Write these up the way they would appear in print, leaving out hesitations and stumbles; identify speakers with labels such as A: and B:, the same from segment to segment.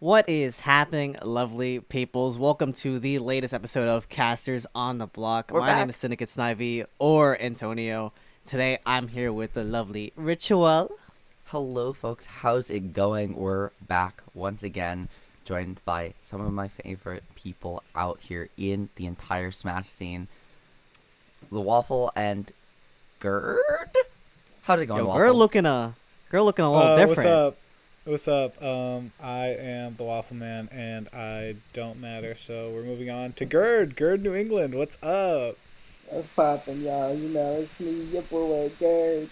A: What is happening, lovely peoples? Welcome to the latest episode of Casters on the Block.
B: We're
A: My name
B: back.
A: is Syndicate Snivy or Antonio. Today I'm here with the lovely Ritual.
B: Hello, folks. How's it going? We're back once again, joined by some of my favorite people out here in the entire Smash scene. The Waffle and Gerd? How's it going,
A: Yo,
B: Waffle?
A: girl looking a little different.
C: What's up? What's up? I am the Waffle Man, and I don't matter. So we're moving on to Gerd, New England. What's up?
D: What's poppin', y'all? You know, it's me, your boy, girding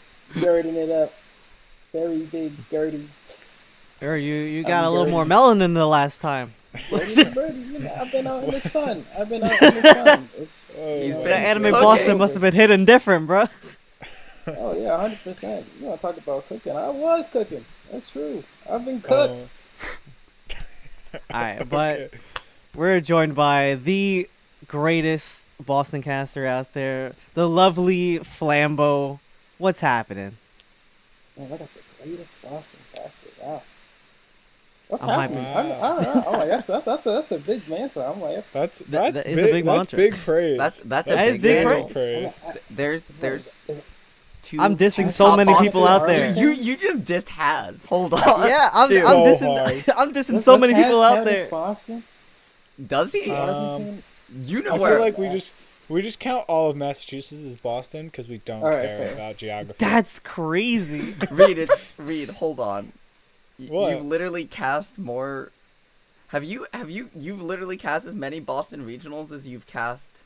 D: it up. Very big, girdy.
A: Girl, you
D: I'm
A: got a little
D: girly.
A: more melanin than the last time.
D: Birdie, you know, I've been out in the sun. It's,
B: He's
D: you know,
B: been
A: The anime
B: cooking.
A: Boston must have been hitting different, bro.
D: Oh, yeah, 100%. You want to talk about cooking? I was cooking. That's true. I've been cooked.
A: Alright, but
C: Okay.
A: we're joined by the greatest Boston caster out there, the lovely Flambo. What's happening?
D: Man, I got the greatest Boston caster. Wow. What
A: I might
D: happened?
C: be-
D: I don't know. I'm like, that's a big mantle. I'm like,
C: That's
A: that is a
C: big.
A: big
C: That's
A: mantra.
C: big praise.
B: That's
A: That
B: a
A: is
B: big
A: big
B: handle.
C: praise.
B: There's two.
A: I'm dissing
B: two
A: so
B: top
A: many
B: Boston-
A: people out there.
B: You just dissed Has. Hold on.
A: Yeah, I'm
B: Dude.
C: So
A: dissing.
C: hard.
A: I'm dissing so many people out there.
D: Boston.
B: Does he?
D: Arlington.
B: You know
C: I
B: where?
C: feel like we just count all of Massachusetts as Boston because we don't
D: All right,
C: care
D: fair.
C: about geography.
A: That's crazy.
B: Reed, hold on.
C: What?
B: You've literally cast more. You've literally cast as many Boston regionals as you've cast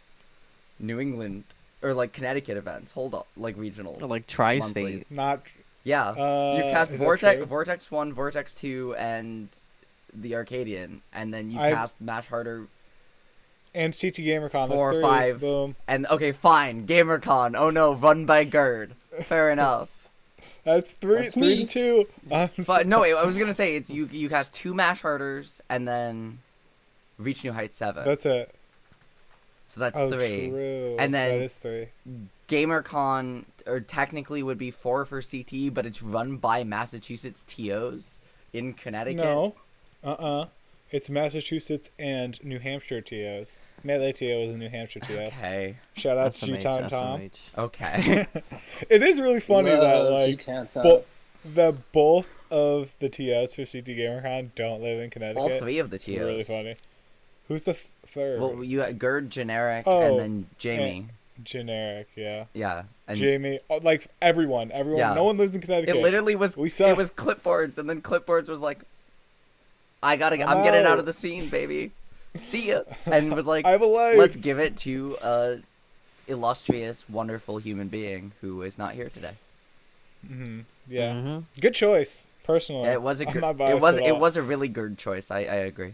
B: New England or like Connecticut events. Hold on, like regionals.
A: Or, like, tri-state.
B: monthlies.
C: Not.
B: Yeah. You've cast
C: Is that
B: Vortex,
C: true?
B: Vortex 1, Vortex 2, and the Arcadian, and then you've
C: I've-
B: cast Match Harder
C: And CT GamerCon. That's
B: 4,
C: three.
B: 5,
C: Boom.
B: and okay, fine, GamerCon. Oh no, run by Gerd. Fair enough.
C: That's three.
D: That's
C: 3
D: me.
C: to 2.
B: But no, I was gonna say it's you cast 2 Mash Harders and then Reach New Heights 7.
C: That's it.
B: So that's
C: Oh,
B: 3.
C: true.
B: And then-
C: that is 3.
B: GamerCon or technically would be 4 for CT, but it's run by Massachusetts TOs in Connecticut.
C: No. It's Massachusetts and New Hampshire TOs. Melee TO is a New Hampshire TO.
B: Okay.
C: Shout out
A: That's
C: to
A: some
C: G Time
A: H,
C: Tom.
A: that's
B: Okay.
C: It is really funny that
D: Love
C: like
D: G-Town Tom.
C: both of the TOs for CT GamerCon don't live in Connecticut.
B: All 3 of the
C: It's
B: TOs.
C: really funny. Who's the third?
B: Well, you got Gerd, generic,
C: Oh,
B: and then Jamie.
C: Generic, yeah.
B: Yeah. And
C: Jamie, like everyone.
B: Yeah.
C: No one lives in Connecticut.
B: it literally was
C: We suck.
B: it was clipboards, and then clipboards was like, I'm getting out
C: out.
B: of the scene, baby. See ya. And was like,
C: I have a life.
B: let's give it to a illustrious, wonderful human being who is not here today.
C: Yeah.
A: Mhm.
C: Good choice. Personally,
B: It was a
C: I'm
B: good,
C: not biased
B: it was
C: at
B: it
C: all.
B: was a really good choice. I agree.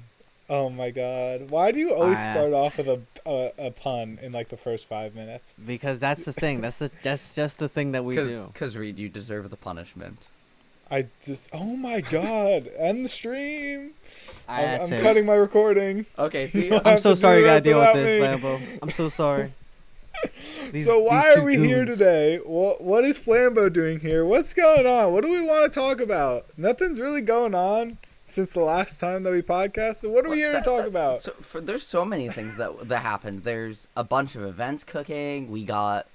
C: Oh my god! Why do you always
A: Ah.
C: start off with a pun in like the first 5 minutes?
A: Because that's the thing. That's just the thing that we do.
B: Because Reed, you deserve the punishment.
C: I just oh my god! End the stream. I'm
A: That's it.
C: cutting my recording.
B: Okay, see,
C: You'll
A: I'm
C: have
A: so
C: to do
A: sorry you
C: the
A: gotta
C: rest
A: deal with
C: without
A: this,
C: me.
A: Flambo. I'm so sorry.
C: So why
A: two
C: are we here
A: goons.
C: today? What is Flambo doing here? What's going on? What do we want to talk about? Nothing's really going on since the last time that we podcasted. What are we here to talk about?
B: There's so many things that happened. There's a bunch of events cooking. We got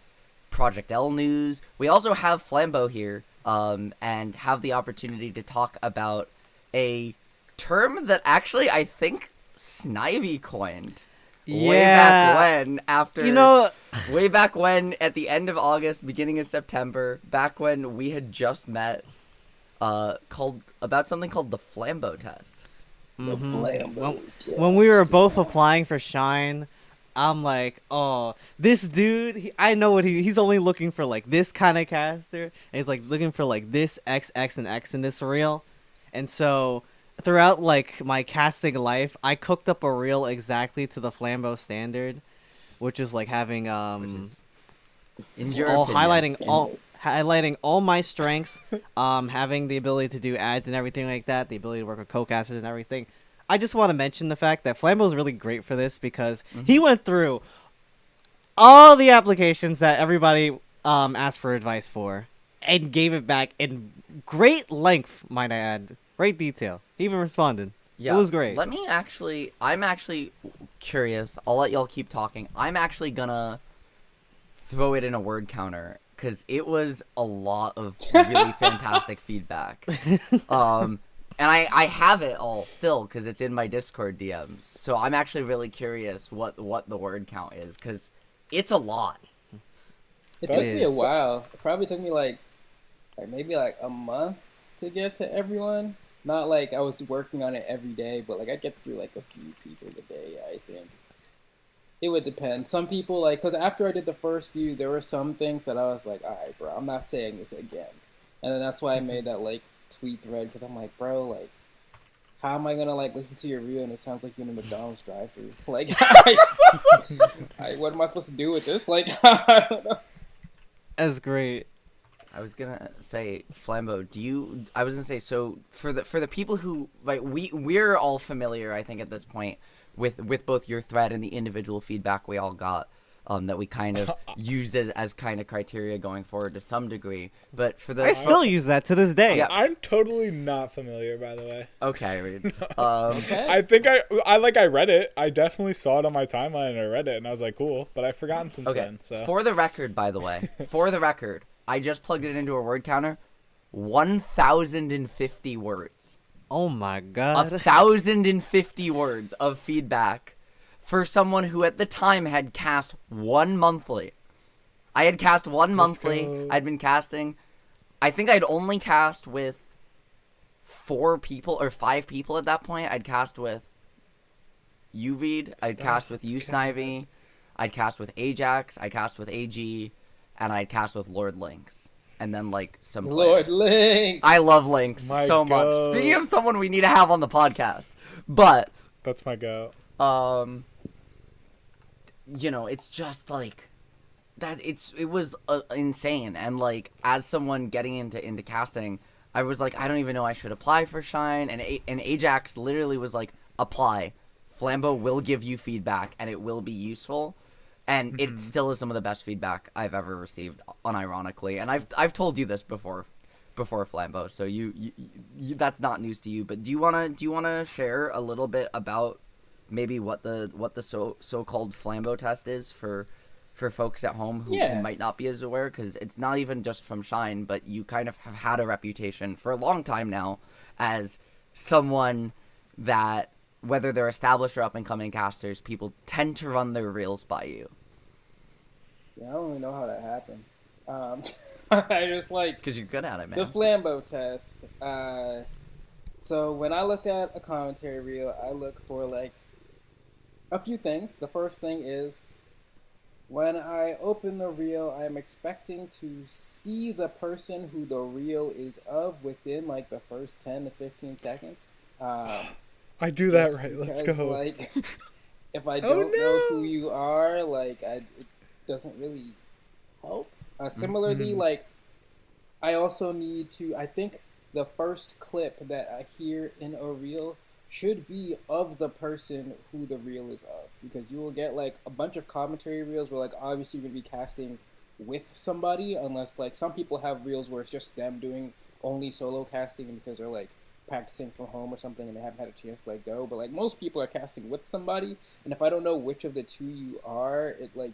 B: Project L news. We also have Flambo here, and have the opportunity to talk about a term that actually I think Snivy coined. Way back when, after
A: You know,
B: way back when, at the end of August, beginning of September, back when we had just met, called about something called the Flambo test.
D: The Flambo test.
A: when we were both applying for Shine, I'm like, oh, this dude, I know what he's only looking for, like, this kind of caster. And he's, like, looking for, like, this X, X, and X in this reel. And so, throughout, like, my casting life, I cooked up a reel exactly to the Flambo standard, which is, like, having,
B: In your
A: all
B: opinion.
A: highlighting all my strengths, having the ability to do ads and everything like that, the ability to work with co-casters and everything. I just want to mention the fact that Flambo is really great for this because he went through all the applications that everybody asked for advice for and gave it back in great length, might I add. Great detail. He even responded.
B: Yeah,
A: was great.
B: I'm actually curious. I'll let y'all keep talking. I'm actually gonna throw it in a word counter because it was a lot of really fantastic feedback. And I have it all still because it's in my Discord DMs. So I'm actually really curious what the word count is because it's a lot.
D: It
C: That
D: took me a
A: is-
D: while. It probably took me like maybe like a month to get to everyone. Not like I was working on it every day, but like I'd get through like a few people a day, I think. It would depend. Some people like, because after I did the first few, there were some things that I was like, all right, bro, I'm not saying this again. And then that's why I made that like tweet thread, because I'm like, bro, like, how am I gonna like listen to your reel and it sounds like you're in a McDonald's drive-through? Like, what am I supposed to do with this? Like, I don't know.
A: That's great.
B: I was gonna say, Flambo, I was gonna say, so for the people who like we're all familiar, I think at this point with both your thread and the individual feedback we all got, that we kind of used as kind of criteria going forward to some degree. But for the
A: I still use that to this day.
B: Yeah.
C: I'm totally not familiar, by the way.
B: okay, Reed.
D: Okay.
C: I think I read it. I definitely saw it on my timeline and I read it and I was like, cool. But I've forgotten since
B: Okay.
C: then. So
B: For the record, by the way, I just plugged it into a word counter. 1,050 words.
A: Oh my god.
B: 1,050 words of feedback for someone who at the time had cast one monthly. I had cast one monthly.
C: go.
B: I'd been casting. I think I'd only cast with 4 people or 5 people at that point. I'd cast with you, Reed. I'd cast with you, Snivy. I'd cast with Ajax. I'd cast with AG. And I'd cast with Lord Lynx. And then, like, some
D: Lord
B: players.
D: Lynx.
B: I love Lynx
C: My
B: so much.
C: God.
B: Speaking of someone we need to have on the podcast. But,
C: that's my go.
B: it's just, like, it was insane. And, like, as someone getting into casting, I was like, I don't even know I should apply for Shine. And Ajax literally was like, apply. Flambo will give you feedback, and it will be useful. And it still is some of the best feedback I've ever received, unironically. And I've told you this before Flambo, so you that's not news to you. But do you wanna share a little bit about maybe what the so-called Flambo test is for folks at home who might not be as aware? Because it's not even just from Shine, but you kind of have had a reputation for a long time now as someone that, whether they're established or up-and-coming casters, people tend to run their reels by you.
D: Yeah, I don't really know how that happened. I just like
B: Because you're good at it, man.
D: the Flambo test. So when I look at a commentary reel, I look for like a few things. The first thing is when I open the reel, I'm expecting to see the person who the reel is of within like the first 10 to 15 seconds.
C: I do that
D: Just
C: right. Let's
D: because,
C: go.
D: Like, if I
C: Oh,
D: don't know
C: no.
D: who you are, like, it doesn't really help. Similarly, like, I also need to. I think the first clip that I hear in a reel should be of the person who the reel is of, because you will get like a bunch of commentary reels where, like, obviously you're gonna be casting with somebody, unless like some people have reels where it's just them doing only solo casting because they're like practicing from home or something and they haven't had a chance to like go. But like most people are casting with somebody, and if I don't know which of the two you are, it like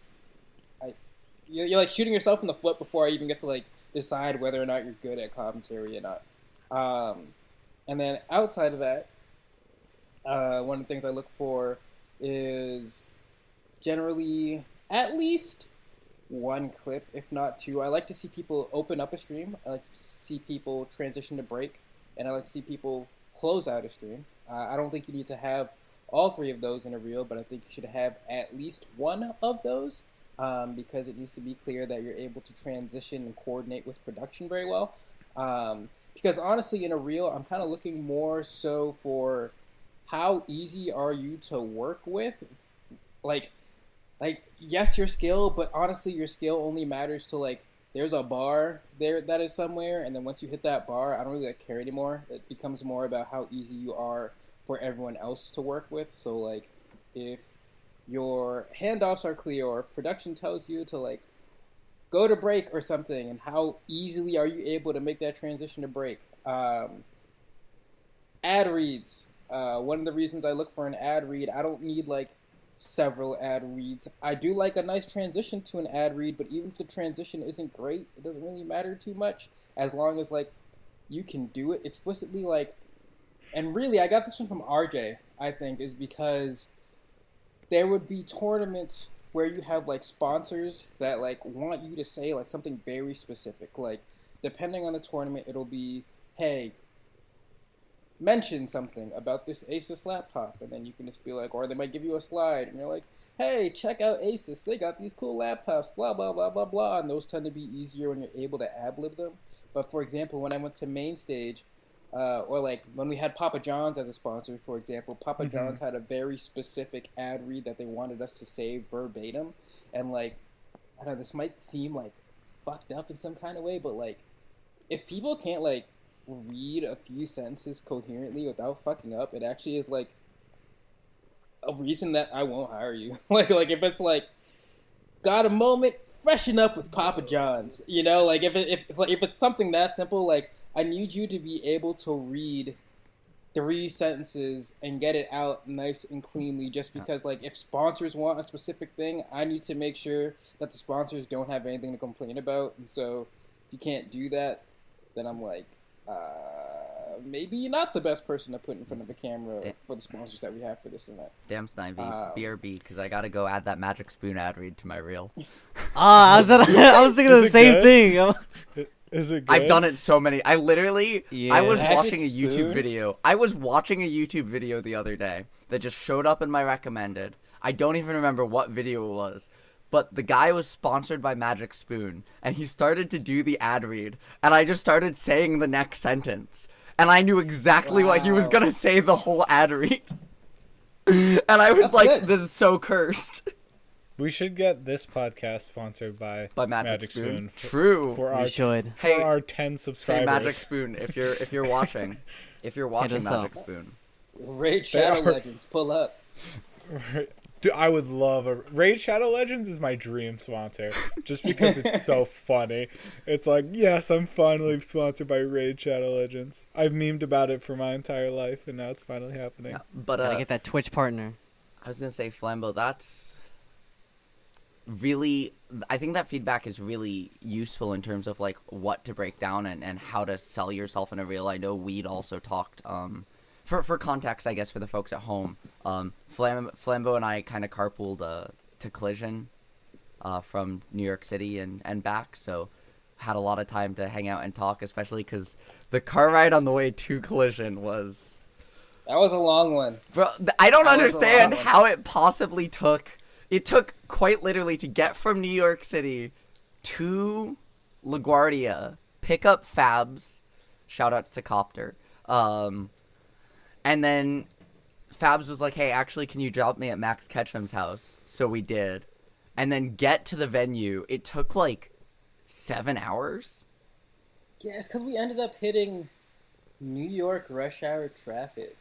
D: you're like shooting yourself in the foot before I even get to like decide whether or not you're good at commentary or not. And then outside of that, one of the things I look for is generally at least one clip, if not two. I like to see people open up a stream. I like to see people transition to break, and I like to see people close out a stream. I don't think you need to have all 3 of those in a reel, but I think you should have at least one of those, because it needs to be clear that you're able to transition and coordinate with production very well. Because honestly, in a reel, I'm kind of looking more so for how easy are you to work with. Like yes, your skill, but honestly, your skill only matters to like there's a bar there that is somewhere, and then once you hit that bar, I don't really like care anymore. It becomes more about how easy you are for everyone else to work with. So like if your handoffs are clear, or if production tells you to like go to break or something, and how easily are you able to make that transition to break. Ad reads, one of the reasons I look for an ad read, I don't need like several ad reads. I do like a nice transition to an ad read, but even if the transition isn't great, it doesn't really matter too much as long as like you can do it explicitly. Like, and really, I got this one from RJ. I think is because there would be tournaments where you have like sponsors that like want you to say like something very specific. Like, depending on the tournament, it'll be, hey, mention something about this Asus laptop, and then you can just be like, or they might give you a slide, and you're like, hey, check out Asus, they got these cool laptops, blah, blah, blah, blah, blah, and those tend to be easier when you're able to ad-lib them. But for example, when I went to main stage, or like when we had Papa John's as a sponsor, for example, Papa John's had a very specific ad read that they wanted us to say verbatim, and like, I don't know, this might seem like fucked up in some kind of way, but like, if people can't like read a few sentences coherently without fucking up, it actually is like a reason that I won't hire you. like if it's like, got a moment, freshen up with Papa John's, you know, like if it's something that simple, like I need you to be able to read 3 sentences and get it out nice and cleanly, just because like if sponsors want a specific thing, I need to make sure that the sponsors don't have anything to complain about. And so if you can't do that, then I'm like, maybe you're not the best person to put in front of the camera for the sponsors that we have for this event.
B: Damn, Snivy, BRB, because I gotta go add that Magic Spoon ad read to my reel.
A: I was thinking of the same thing.
C: Is it good?
B: I've done it so many. I literally, I was
D: Magic
B: watching a YouTube
D: Spoon?
B: video. I was watching a YouTube video the other day that just showed up in my recommended. I don't even remember what video it was. But the guy was sponsored by Magic Spoon, and he started to do the ad read, and I just started saying the next sentence, and I knew exactly what he was gonna say the whole ad read. And I was
D: That's
B: like,
D: good.
B: this is so cursed.
C: We should get this podcast sponsored by
B: Magic Spoon.
C: for,
B: True.
C: for
A: We
C: our
A: should.
C: for
B: Hey-
C: our 10
B: Hey,
C: subscribers.
B: Magic Spoon, if you're watching,
A: us
B: Magic
A: up.
B: Spoon.
D: Raid Shadow
C: are-
D: Legends, pull up.
C: Dude, I would love a Raid Shadow Legends is my dream sponsor, just because it's so funny. It's like, yes, I'm finally sponsored by Raid Shadow Legends. I've memed about it for my entire life, and now it's finally happening.
B: Yeah, but
A: Gotta get that Twitch partner.
B: I was gonna say, Flambo, that's really, I think that feedback is really useful in terms of like what to break down and how to sell yourself in a reel. I know Weed also talked, for context, I guess, for the folks at home, Flambo and I kind of carpooled to Collision from New York City and back, so had a lot of time to hang out and talk, especially because the car ride on the way to Collision was...
D: That was a long one.
B: Bro, I don't
D: That was a
B: understand
D: long one.
B: how it possibly took... It took quite literally to get from New York City to LaGuardia, pick up Fabs, shoutouts to Copter, and then Fabs was like, hey, actually, can you drop me at Max Ketchum's house? So we did. And then get to the venue. It took like 7 hours.
D: Yeah, it's because we ended up hitting New York rush hour traffic.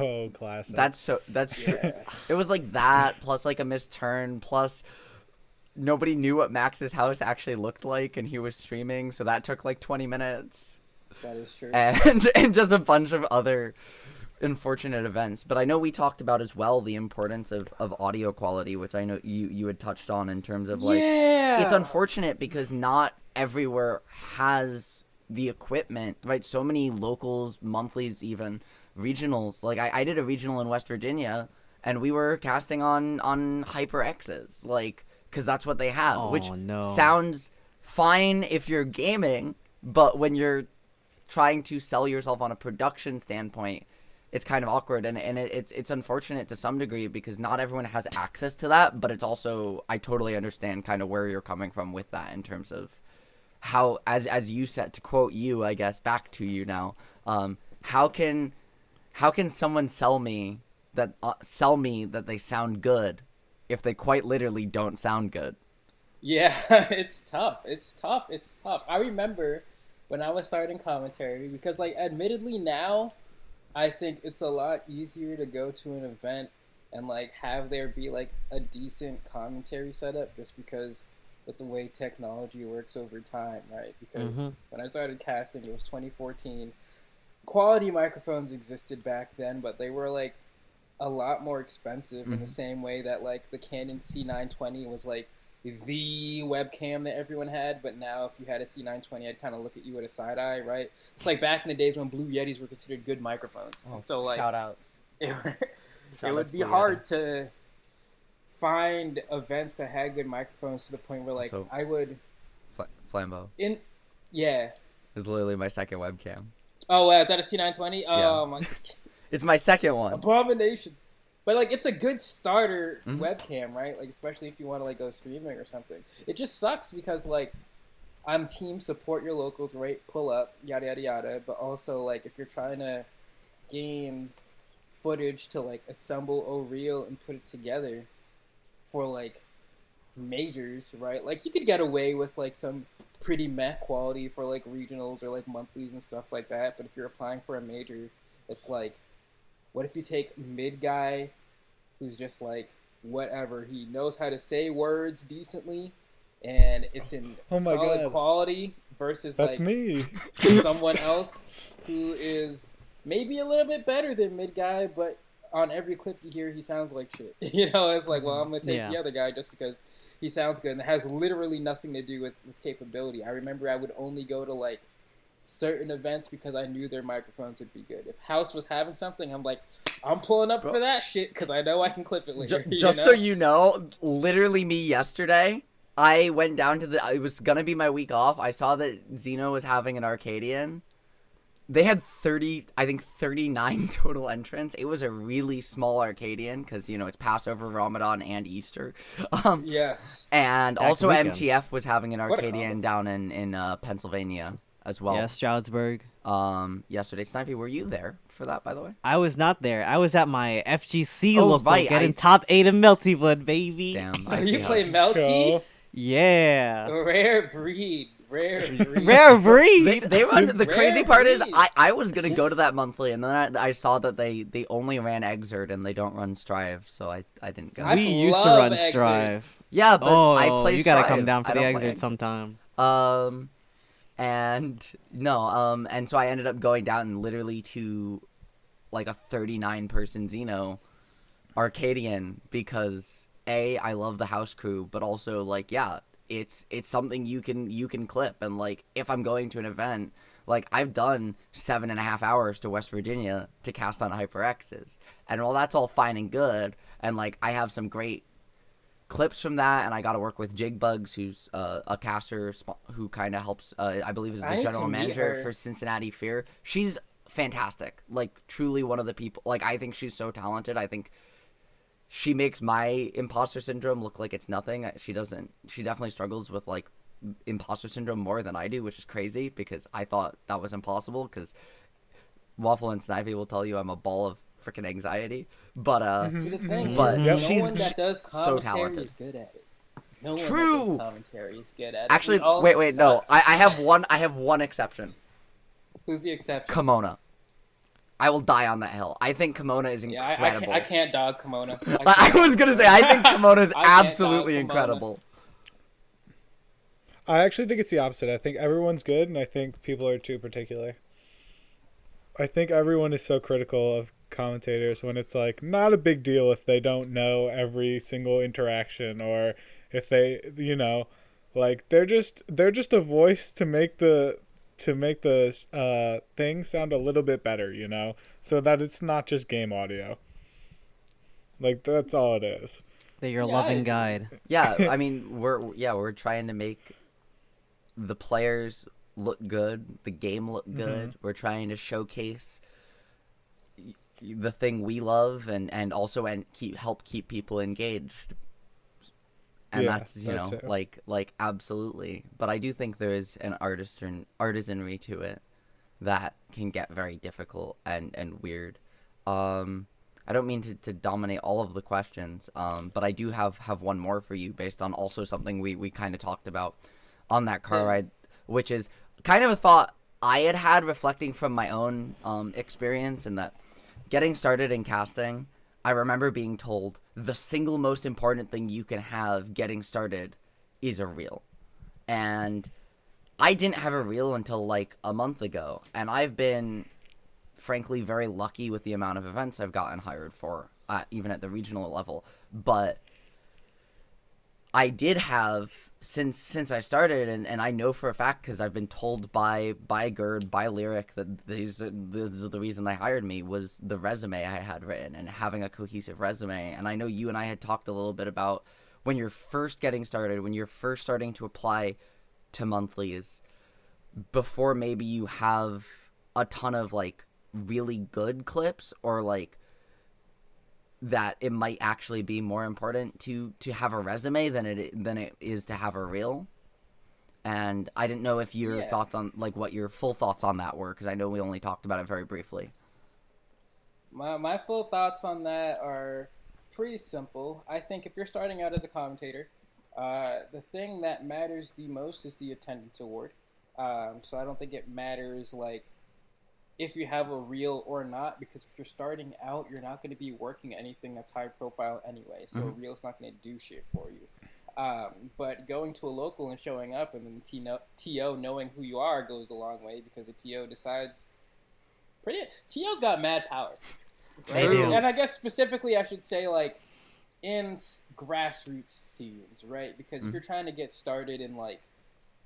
C: Oh, classic.
B: That's true.
D: Yeah.
B: It was like that, plus like a missed turn, plus nobody knew what Max's house actually looked like, and he was streaming, so that took like 20 minutes.
D: That is true.
B: And just a bunch of other unfortunate events. But I know we talked about as well the importance of audio quality, which I know you had touched on in terms of like,
D: yeah.
B: it's unfortunate because not everywhere has the equipment, right? So many locals, monthlies, even regionals. Like I did a regional in West Virginia, and we were casting on HyperX's, like, because that's what they have,
A: Oh,
B: which
A: no.
B: sounds fine if you're gaming, but when you're trying to sell yourself on a production standpoint, it's kind of awkward, and it's unfortunate to some degree because not everyone has access to that. But it's also, I totally understand kind of where you're coming from with that in terms of how, as you said, to quote you, I guess, back to you now, how can someone sell me that they sound good if they quite literally don't sound good?
D: Yeah, it's tough. I remember when I was starting commentary, because like admittedly now I think it's a lot easier to go to an event and like have there be like a decent commentary setup, just because that's the way technology works over time, right? Because when I started casting, it was 2014. quality microphones existed back then, but they were like a lot more expensive in the same way that like the Canon C920 was like the webcam that everyone had, but now if you had a C920, I'd kind of look at you with a side eye, right? It's like back in the days when Blue Yetis were considered good microphones. So like
B: shout outs.
D: it
B: Shout
D: would
B: outs
D: be
B: Blue
D: hard
B: Yeti.
D: to find events that had good microphones to the point where like
B: So-
D: I would
B: Flambo
D: yeah.
B: is literally my second webcam.
D: Oh wow, is that a C920? Oh my
B: It's my second one.
D: abomination. But like it's a good starter
B: Mhm.
D: webcam, right? Like especially if you want to like go streaming or something. It just sucks because like I'm team support your locals, right? Pull up, yada yada yada. But also like if you're trying to gain footage to like assemble a reel and put it together for like majors, right? Like you could get away with like some pretty meh quality for like regionals or like monthlies and stuff like that. But if you're applying for a major, it's like, what if you take mid guy who's just like whatever, he knows how to say words decently and it's in
C: Oh my
D: solid
C: God.
D: quality versus
C: That's
D: like
C: me.
D: someone else who is maybe a little bit better than mid guy, but on every clip you hear he sounds like shit. You know, it's like, well, I'm gonna take
A: Yeah.
D: the other guy just because he sounds good, and it has literally nothing to do with capability. I remember I would only go to like certain events because I knew their microphones would be good. If House was having something, I'm like, I'm pulling up for that shit because I know I can clip it later.
B: Just
D: you
B: so
D: know?
B: you know, literally me yesterday, I went down to it was gonna be my week off. I saw that Xeno was having an Arcadian. They had 39 total entrants. It was a really small Arcadian because, you know, it's Passover, Ramadan, and Easter.
D: Yes.
B: And
A: Tax
B: also
A: weekend.
B: MTF was having an
D: What a
B: Arcadian down in Pennsylvania as well.
A: Yeah, Stroudsburg.
B: Yesterday. Snivy, were you there for that, by the way?
A: I was not there. I was at my FGC
B: Oh,
A: local
B: right,
A: getting top 8 of Melty Blood, baby.
B: Damn.
D: Oh,
B: I
D: you
B: see how-
D: play Melty?
C: So,
A: Yeah.
D: Rare breed. Rare breed.
A: Rare breed.
B: They run. The
D: Rare
B: crazy part is,
D: breed.
B: I was gonna go to that monthly, and then I saw that they only ran Exert and they don't run Strive, so I didn't go.
D: I
A: We used to
D: love
A: run
D: Exit.
A: Strive.
B: Yeah, but
A: Oh,
B: I play
A: you gotta
B: Strive.
A: come down for
B: I
A: the
B: don't play
A: exit
B: Exert.
A: sometime.
B: And so I ended up going down literally to like a 39 person Xeno Arcadian because I love the house crew, but also like it's something you can clip, and like if I'm going to an event, like I've done 7.5 hours to West Virginia to cast on HyperX's, and while that's all fine and good, and like I have some great clips from that, and I got to work with Jigbugs, who's a caster who kind of helps. I believe is
D: I
B: the
D: need
B: general
D: to meet
B: manager
D: her.
B: for Cincinnati Fear. She's fantastic, like truly one of the people. Like I think she's so talented. I think she makes my imposter syndrome look like it's nothing. She doesn't. She definitely struggles with like imposter syndrome more than I do, which is crazy because I thought that was impossible. Because Waffle and Snivy will tell you I'm a ball of freaking anxiety. But
D: See, the thing
B: But
D: is,
B: Yep.
D: no
B: she's
D: one that does
B: so
D: commentary
B: talented.
D: is good at it. No one
B: True.
D: that does commentary is good at it.
B: actually,
D: We all
B: wait, no.
D: suck.
B: I have one. I have one exception.
D: Who's the exception?
B: Kimona. I will die on that hill. I think Kimona is
D: Yeah,
B: incredible.
D: I can't dog Kimona.
B: I was gonna say I think Kimona is
D: I can't
B: absolutely
D: dog Kimona.
B: incredible.
C: I actually think it's the opposite. I think everyone's good, and I think people are too particular. I think everyone is so critical of commentators when it's like not a big deal if they don't know every single interaction, or if they, you know, like they're just a voice to make the thing sound a little bit better, you know, so that it's not just game audio. Like that's all it is.
A: They're your
D: Yeah, I
A: loving
D: agree.
A: guide.
B: Yeah, I mean we're trying to make the players look good, the game look good. We're trying to showcase the thing we love and also help keep people engaged. And
C: Yeah,
B: that's
C: that too.
B: like absolutely. But I do think there is an artisanry to it that can get very difficult and weird. I don't mean to dominate all of the questions, but I do have one more for you based on also something we kind of talked about on that car ride, which is kind of a thought I had reflecting from my own experience, and that getting started in casting, I remember being told the single most important thing you can have getting started is a reel. And I didn't have a reel until like a month ago, and I've been frankly very lucky with the amount of events I've gotten hired for, even at the regional level. But I did have, since I started, and I know for a fact because I've been told by Gerd, by Lyric, that this is the reason they hired me, was the resume I had written and having a cohesive resume. And I know you and I had talked a little bit about when you're first getting started, when you're first starting to apply to monthlies, before maybe you have a ton of like really good clips, or like that it might actually be more important to have a resume than it is to have a reel. And I didn't know if your thoughts on, like, what your full thoughts on that were, because I know we only talked about it very briefly.
D: My full thoughts on that are pretty simple. I think if you're starting out as a commentator, the thing that matters the most is the attendance award. So I don't think it matters like if you have a reel or not, because if you're starting out, you're not going to be working anything that's high profile anyway. So a reel's not going to do shit for you. But going to a local and showing up, and then TO knowing who you are goes a long way, because the TO decides. TO's got mad power.
A: They do.
D: And I guess specifically I should say, like, in grassroots scenes, right? Because if you're trying to get started in, like,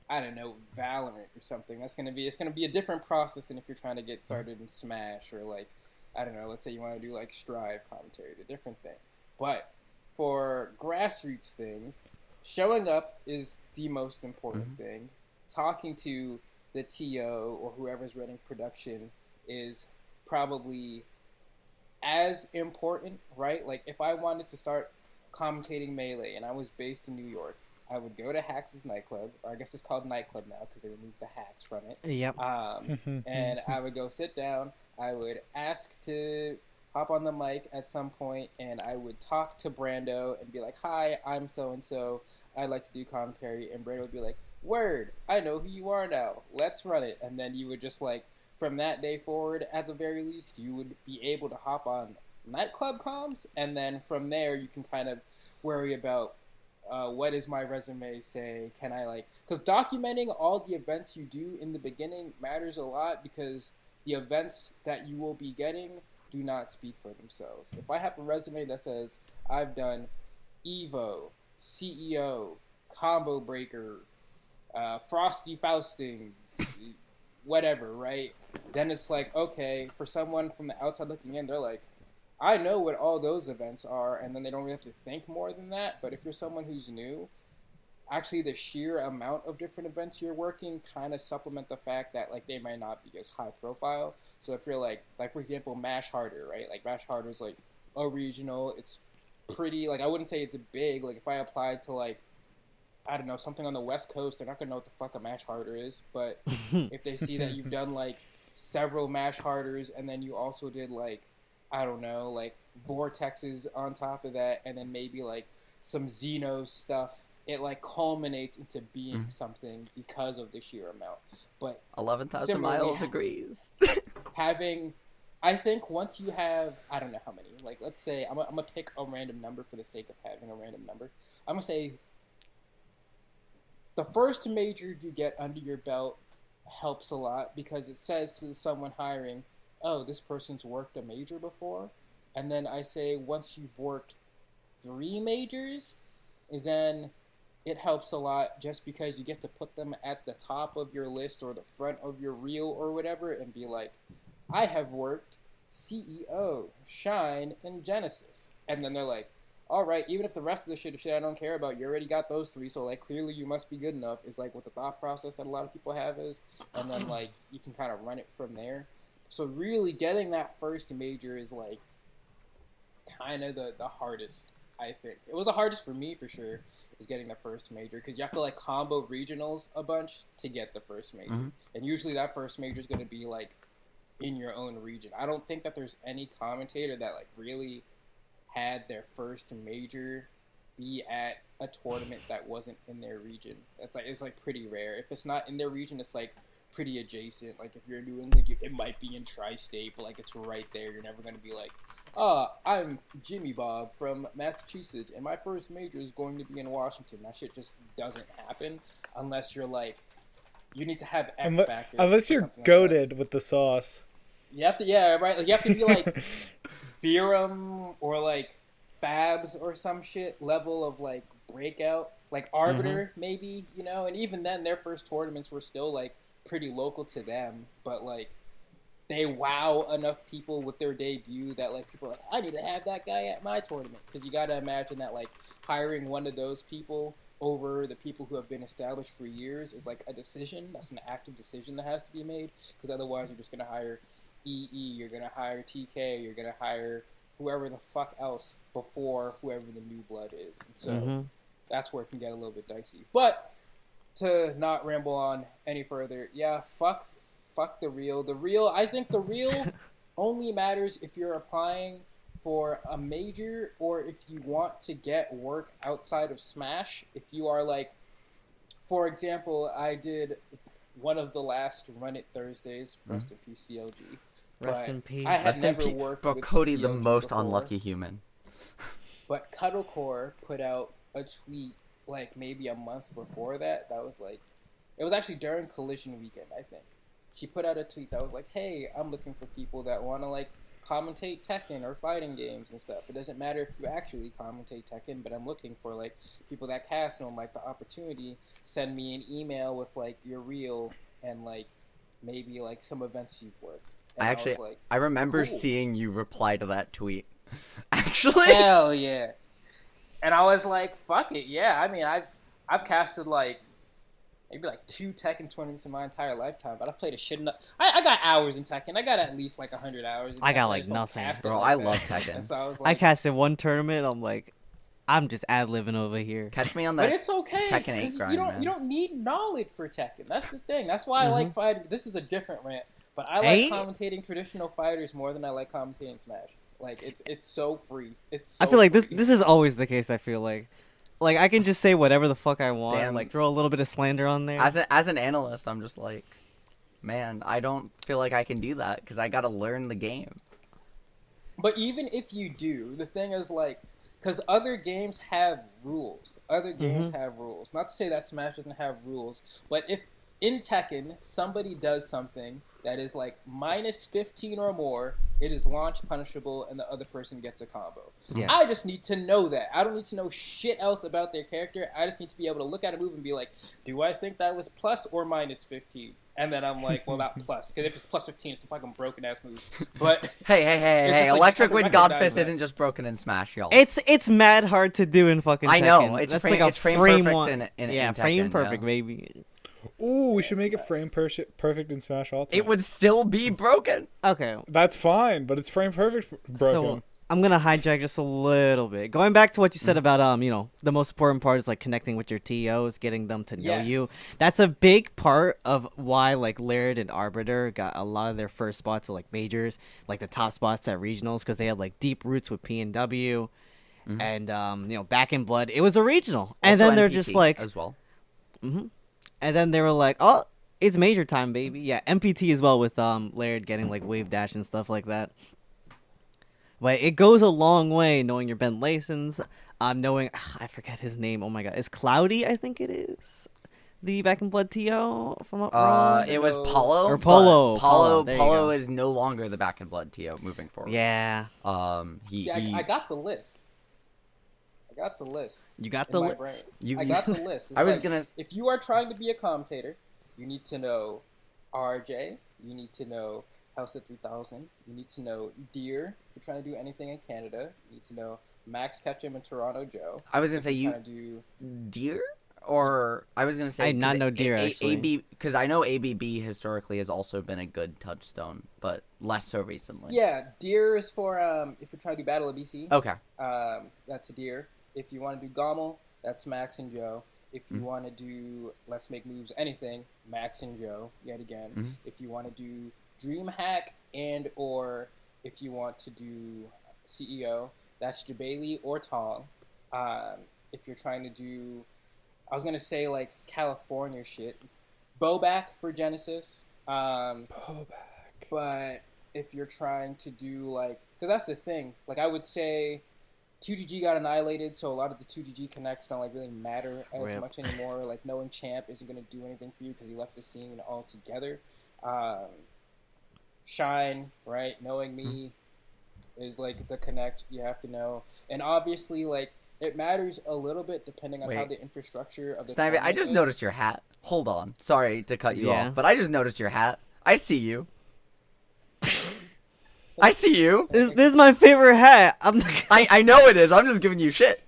D: I don't know, Valorant or something, it's gonna be a different process than if you're trying to get started in Smash, or like, I don't know, let's say you want to do like Strive commentary, the different things. But for grassroots things, showing up is the most important thing. Talking to the TO or whoever's running production is probably as important, right? Like, if I wanted to start commentating Melee and I was based in New York, I would go to Hax's nightclub, or I guess it's called nightclub now because they removed the Hax from it.
A: Yep.
D: And I would go sit down. I would ask to hop on the mic at some point, and I would talk to Brando and be like, "Hi, I'm so and so. I'd like to do commentary." And Brando would be like, "Word, I know who you are now. Let's run it." And then you would just, like, from that day forward, at the very least, you would be able to hop on nightclub comms, and then from there you can kind of worry about what does my resume say? Can I, like, because documenting all the events you do in the beginning matters a lot, because the events that you will be getting do not speak for themselves. If I have a resume that says I've done Evo, CEO, Combo Breaker, Frosty Faustings, whatever, right? Then it's like, okay, for someone from the outside looking in, they're like, I know what all those events are, and then they don't really have to think more than that. But if you're someone who's new, actually the sheer amount of different events you're working kind of supplement the fact that, like, they might not be as high profile. So if you're like for example, Mash Harder, right? Like, Mash Harder is like a regional. It's pretty, like, I wouldn't say it's big. Like, if I applied to, like, I don't know, something on the West Coast, they're not gonna know what the fuck a Mash Harder is. But if they see that you've done like several Mash Harders, and then you also did, like, I don't know, like Vortexes on top of that, and then maybe like some Xeno stuff, it like culminates into being something because of the sheer amount. But
B: 11,000 miles agrees.
D: I think once you have, I don't know how many, like, let's say, I'm gonna pick a random number for the sake of having a random number. I'm gonna say the first major you get under your belt helps a lot, because it says to someone hiring, oh, this person's worked a major before. And then I say once you've worked 3 majors, then it helps a lot, just because you get to put them at the top of your list or the front of your reel or whatever, and be like, I have worked CEO, Shine, and Genesis. And then they're like, all right, even if the rest of the shit I don't care about, you already got those 3, so, like, clearly you must be good enough, is like what the thought process that a lot of people have is. And then, like, you can kind of run it from there. So really getting that first major is, like, kind of the hardest, I think. It was the hardest for me, for sure, is getting the first major, because you have to, like, combo regionals a bunch to get the first major. And usually that first major is going to be, like, in your own region. I don't think that there's any commentator that, like, really had their first major be at a tournament that wasn't in their region. It's like pretty rare. If it's not in their region, it's like pretty adjacent. Like, if you're in New England, it might be in Tri-State, but, like, it's right there. You're never going to be like, I'm Jimmy Bob from Massachusetts, and my first major is going to be in Washington. That shit just doesn't happen unless you're, like, you need to have X Factor.
C: Unless you're goated with the sauce.
D: You have to, yeah, right. Like you have to be like Verum or like Fabs or some shit level of like breakout, like Arbiter maybe, you know. And even then, their first tournaments were still like pretty local to them, but like they wow enough people with their debut that like people are like, I need to have that guy at my tournament, because you got to imagine that like hiring one of those people over the people who have been established for years is like a decision. That's an active decision that has to be made, because otherwise you're just going to hire EE, you're going to hire TK, you're going to hire whoever the fuck else before whoever the new blood is. And so that's where it can get a little bit dicey. But to not ramble on any further, yeah, fuck the real. I think the real only matters if you're applying for a major or if you want to get work outside of Smash. If you are like, for example, I did one of the last Run It Thursdays, rest in peace CLG.
A: Rest in peace.
D: I had never worked
B: Bro,
D: with
B: Cody,
D: CLG
B: the most
D: before,
B: unlucky human.
D: But Cuddlecore put out a tweet like maybe a month before that. That was like, it was actually during Collision Weekend, I think. She put out a tweet that was like, hey, I'm looking for people that want to like commentate Tekken or fighting games and stuff. It doesn't matter if you actually commentate Tekken, but I'm looking for like people that cast and like the opportunity. Send me an email with like your reel and like maybe like some events you've worked. And
B: I remember
D: cool.
B: seeing you reply to that tweet. Actually,
D: hell yeah. And I was like, fuck it, yeah. I mean, I've casted like maybe like 2 Tekken tournaments in my entire lifetime, but I've played a shit enough. I got hours in Tekken. I got at least like 100 hours.
A: I got
D: Tekken.
A: like
D: just don't
A: nothing.
D: cast it
B: Bro,
D: like
B: I
D: that.
B: love Tekken.
D: So I was
A: I
D: like,
A: casted one tournament. I'm like, I'm just ad-libbing over here.
B: catch me on that.
D: but it's okay.
B: Tekken 8
D: 'cause
B: grind,
D: you
B: man.
D: don't need knowledge for Tekken. That's the thing. That's why I like fighting. This is a different rant, but I like
A: Hey.
D: commentating traditional fighters more than I like commentating Smash. Like it's so free. It's so
A: I feel like
D: free.
A: this is always the case. I feel like I can just say whatever the fuck I want.
B: Damn.
A: Like throw a little bit of slander on there.
B: As an analyst, I'm just like, man, I don't feel like I can do that because I gotta learn the game.
D: But even if you do, the thing is like, because other games have rules. Other games have rules. Not to say that Smash doesn't have rules, but if in Tekken somebody does something that is like minus 15 or more, it is launch punishable and the other person gets a combo.
A: Yes.
D: I just need to know that. I don't need to know shit else about their character. I just need to be able to look at a move and be like, do I think that was plus or minus 15? And then I'm like, well, not plus. Because if it's plus 15, it's a fucking broken-ass move. But
B: Hey,
D: just like
B: Electric
D: you
B: Wind
D: have to recognize
B: Godfist
D: that.
B: isn't just broken in Smash, y'all.
A: It's mad hard to do in fucking.
B: I know,
A: Tekken.
B: it's
A: That's
B: frame-
A: like a
B: it's frame
A: frame
B: perfect
A: one.
B: in
A: frame
B: Tekken,
A: perfect,
B: yeah.
A: baby.
C: Ooh, we should make it frame perfect in Smash Ultimate.
B: It would still be broken.
A: Okay,
C: That's fine, but it's frame perfect broken.
A: so I'm gonna hijack just a little bit. Going back to what you said about the most important part is like connecting with your TOs, getting them to know you. That's a big part of why like Laird and Arbiter got a lot of their first spots at like majors, like the top spots at regionals, because they had like deep roots with PNW, and Back in Blood, it was a regional, and
B: Also
A: then they're
B: NPT
A: just like,
B: as well.
A: and then they were like, oh, it's major time, baby. Yeah, MPT as well with Laird getting like wave dash and stuff like that. But it goes a long way knowing your Ben Lasons, knowing I forget his name. Oh my god, it's Cloudy, I think it is. The Back in Blood TO, if I'm not wrong.
B: It was
D: No.
B: Polo.
A: Or Polo.
B: but
A: Polo, there you
B: Polo
A: go.
B: is no longer the Back in Blood TO moving forward.
A: Yeah,
B: He,
D: See, I got the list. I got the list.
A: you got
D: In
A: the
D: my
A: list.
D: brain. I got the list. It's
B: I was
D: like,
B: gonna.
D: if you are trying to be a commentator, you need to know RJ. You need to know House of 3000. You need to know Deer. If you're trying to do anything in Canada, you need to know Max Ketchum and Toronto Joe.
B: I was gonna
D: If
B: say
D: you're
B: you
D: trying to do
B: Deer, or I was gonna say
A: I did not know Deer, actually.
B: because I know ABB historically has also been a good touchstone, but less so recently.
D: yeah, Deer is for if you're trying to do Battle of BC.
B: Okay.
D: That's a Deer. If you want to do Gommel, that's Max and Joe. If you want to do Let's Make Moves Anything, Max and Joe, yet again. If you want to do DreamHack and or if you want to do CEO, that's Jabali or Tong. If you're trying to do, I was going to say like California shit, Bowback for Genesis. But if you're trying to do like, because that's the thing, like I would say 2GG got annihilated, so a lot of the 2GG connects don't like really matter as
A: Rip.
D: much anymore. Like knowing Champ isn't going to do anything for you because he left the scene altogether. Shine, right? Knowing me is like the connect you have to know, and obviously like it matters a little bit depending on how
B: Wait.
D: the infrastructure of the
B: Snivy, I
D: tournament
B: just
D: is.
B: noticed your hat. Hold on. Sorry to cut you
A: Yeah.
B: off, but I just noticed your hat. I see you. I see you.
A: This is my favorite hat.
B: I know it is. I'm just giving you shit.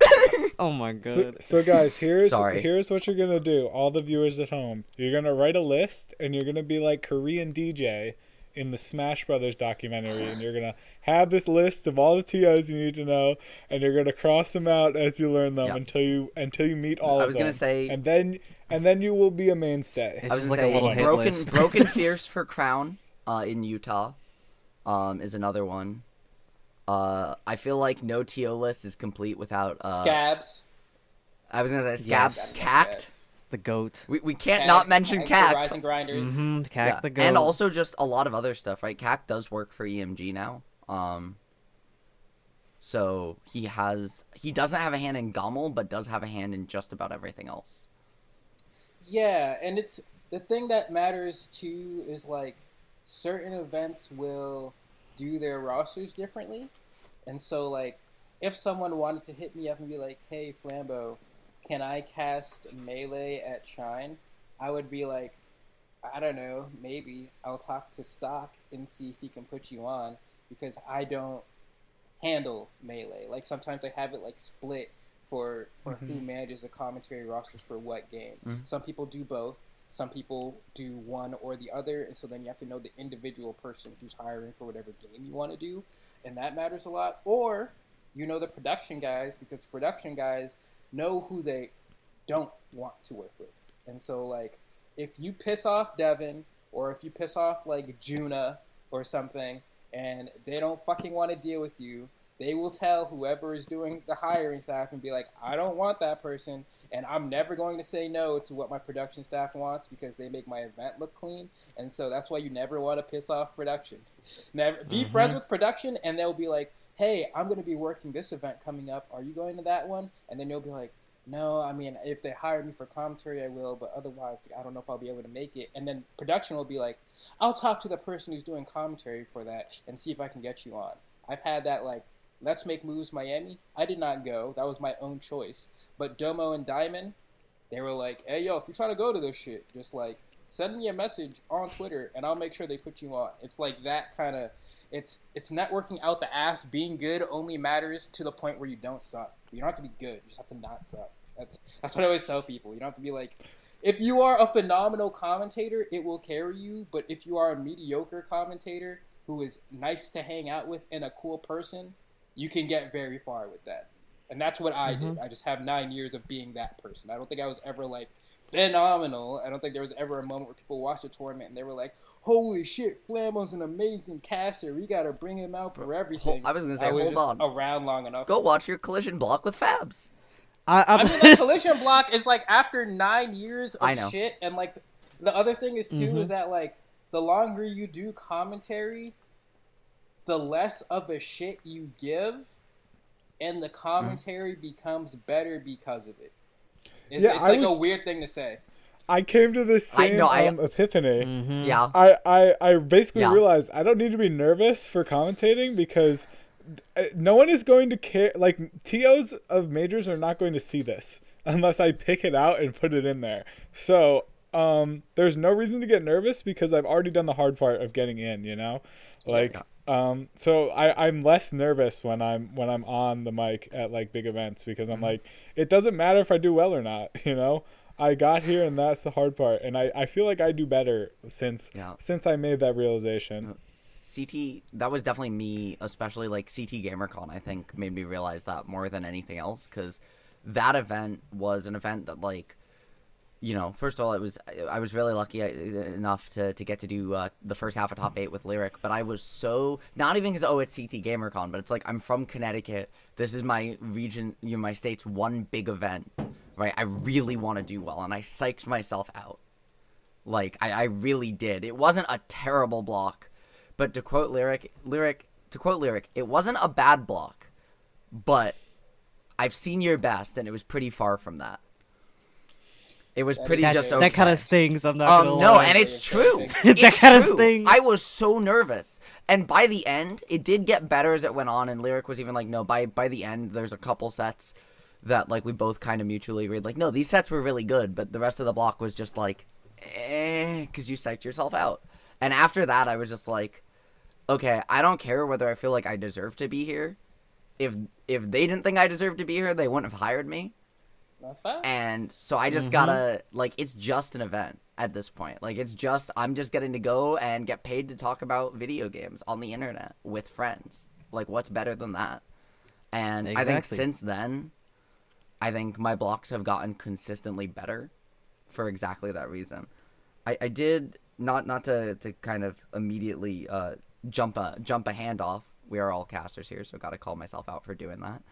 A: Oh my
C: So,
A: god.
C: so guys,
B: Sorry.
C: here's what you're gonna do. All the viewers at home, you're gonna write a list, and you're gonna be like Korean DJ in the Smash Brothers documentary, and you're gonna have this list of all the TOs you need to know, and you're gonna cross them out as you learn them
B: Yep.
C: until you meet all
B: I
C: of
B: was
C: them.
B: gonna say-
C: and then you will be a mainstay.
A: It's
B: I was
A: just
B: gonna
A: like a
B: say
A: little hit
B: broken
A: list.
B: broken fierce for crown in Utah is another one. I feel like no TO list is complete without
D: Scabs.
B: I was gonna say scabs,
A: Yes.
B: cacked.
A: The goat.
B: We can't not mention
D: The
B: cacked.
D: Rising Grinders.
A: Mm-hmm. Cack the goat.
B: And also just a lot of other stuff, right? Cack does work for EMG now. So he doesn't have a hand in Gommel, but does have a hand in just about everything else.
D: Yeah, and it's the thing that matters too is like certain events will do their rosters differently. And so like if someone wanted to hit me up and be like, "Hey Flambo, can I cast melee at Shine?" I would be like, I don't know, maybe I'll talk to Stock and see if he can put you on, because I don't handle melee. Like sometimes I have it like split for who manages the commentary rosters for what game. Some people do both. Some people do one or the other, and so then you have to know the individual person who's hiring for whatever game you want to do, and that matters a lot. Or you know the production guys, because the production guys know who they don't want to work with. And so like if you piss off Devin, or if you piss off like Juna or something, and they don't fucking want to deal with you, they will tell whoever is doing the hiring staff and be like, I don't want that person, and I'm never going to say no to what my production staff wants because they make my event look clean. And so that's why you never want to piss off production. Never be friends with production, and they'll be like, hey, I'm going to be working this event coming up. Are you going to that one? And then you'll be like, no, I mean, if they hire me for commentary, I will, but otherwise, I don't know if I'll be able to make it. And then production will be like, I'll talk to the person who's doing commentary for that and see if I can get you on. I've had that, like, Let's Make Moves Miami. I did not go. That was my own choice. But Domo and Diamond, they were like, hey, yo, if you're trying to go to this shit, just, like, send me a message on Twitter, and I'll make sure they put you on. It's like that kind of... It's networking out the ass. Being good only matters to the point where you don't suck. You don't have to be good. You just have to not suck. That's what I always tell people. You don't have to be like... If you are a phenomenal commentator, it will carry you. But if you are a mediocre commentator who is nice to hang out with and a cool person, you can get very far with that. And that's what I did. I just have 9 years of being that person. I don't think I was ever, like, phenomenal. I don't think there was ever a moment where people watched the tournament and they were like, holy shit, Flambo's an amazing caster. We got to bring him out for everything.
B: I was going to say,
D: I was
B: hold
D: just
B: on.
D: around long enough.
B: Go watch your collision block with Fabs.
D: I mean, that collision block is, like, after 9 years
B: I
D: of
B: know.
D: shit. And, like, the other thing is, too, is that, like, the longer you do commentary, the less of a shit you give, and the commentary becomes better because of it. It's like a weird thing to say.
C: I came to this same epiphany.
B: Yeah.
C: I basically
B: Yeah.
C: realized I don't need to be nervous for commentating because no one is going to care. Like, TOs of majors are not going to see this unless I pick it out and put it in there. So there's no reason to get nervous because I've already done the hard part of getting in, you know? Like, so I'm less nervous when I'm on the mic at, like, big events because I'm like, it doesn't matter if I do well or not, you know? I got here and that's the hard part. And I feel like I do better since I made that realization.
B: CT, that was definitely me, especially like CT GamerCon, I think made me realize that more than anything else, because that event was an event that, like, you know, first of all, I was really lucky enough to get to do the first half of top 8 with Lyric, but I was so, not even because, it's CT GamerCon, but it's like, I'm from Connecticut, this is my region, you know, my state's one big event, right? I really want to do well, and I psyched myself out. Like, I really did. It wasn't a terrible block, but to quote Lyric, it wasn't a bad block, but I've seen your best, and it was pretty far from that. It was
D: That
B: pretty
D: is
B: just
D: good.
B: okay.
A: That kind of stings. I'm not gonna
B: No,
A: lie.
B: and it's true.
A: That
B: It's
A: kinda
B: true.
A: stings.
B: I was so nervous, and by the end, it did get better as it went on. And Lyric was even like, "No, by the end, there's a couple sets that like we both kind of mutually agreed, like, no, these sets were really good, but the rest of the block was just like, because you psyched yourself out." And after that, I was just like, okay, I don't care whether I feel like I deserve to be here. If they didn't think I deserved to be here, they wouldn't have hired me.
D: That's fine.
B: And so I just gotta, like, it's just an event at this point. Like, I'm just getting to go and get paid to talk about video games on the internet with friends. Like, what's better than that? And I think
A: Exactly.
B: since then, I think my blocks have gotten consistently better for exactly that reason. I did, not to kind of immediately jump a handoff. We are all casters here, so gotta call myself out for doing that.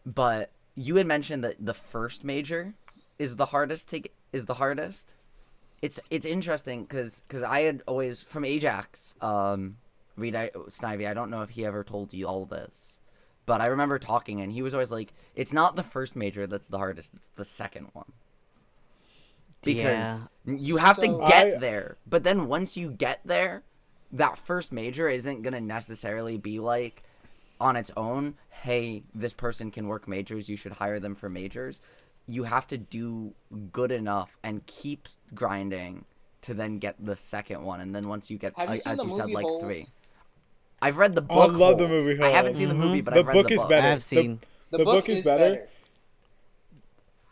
B: But you had mentioned that the first major is the hardest It's interesting because I had always, from Ajax, Snivy, I don't know if he ever told you all this, but I remember talking and he was always like, it's not the first major that's the hardest, it's the second one. Because
A: Yeah.
B: you have to
D: So-
B: get there, but then once you get there, that first major isn't going to necessarily be like, on its own, hey, this person can work majors, you should hire them for majors. You have to do good enough and keep grinding to then get the second one. And then once you get,
D: Have you seen
B: as
D: the
B: you said,
D: movie
B: like
D: Holes?
B: 3. I've read the book.
C: I love the
B: Holes.
C: movie
B: I haven't
C: Holes.
B: seen the movie, but
C: The
B: I've read
C: book
B: the
C: is
B: book.
C: better.
A: I've seen.
C: The book is better.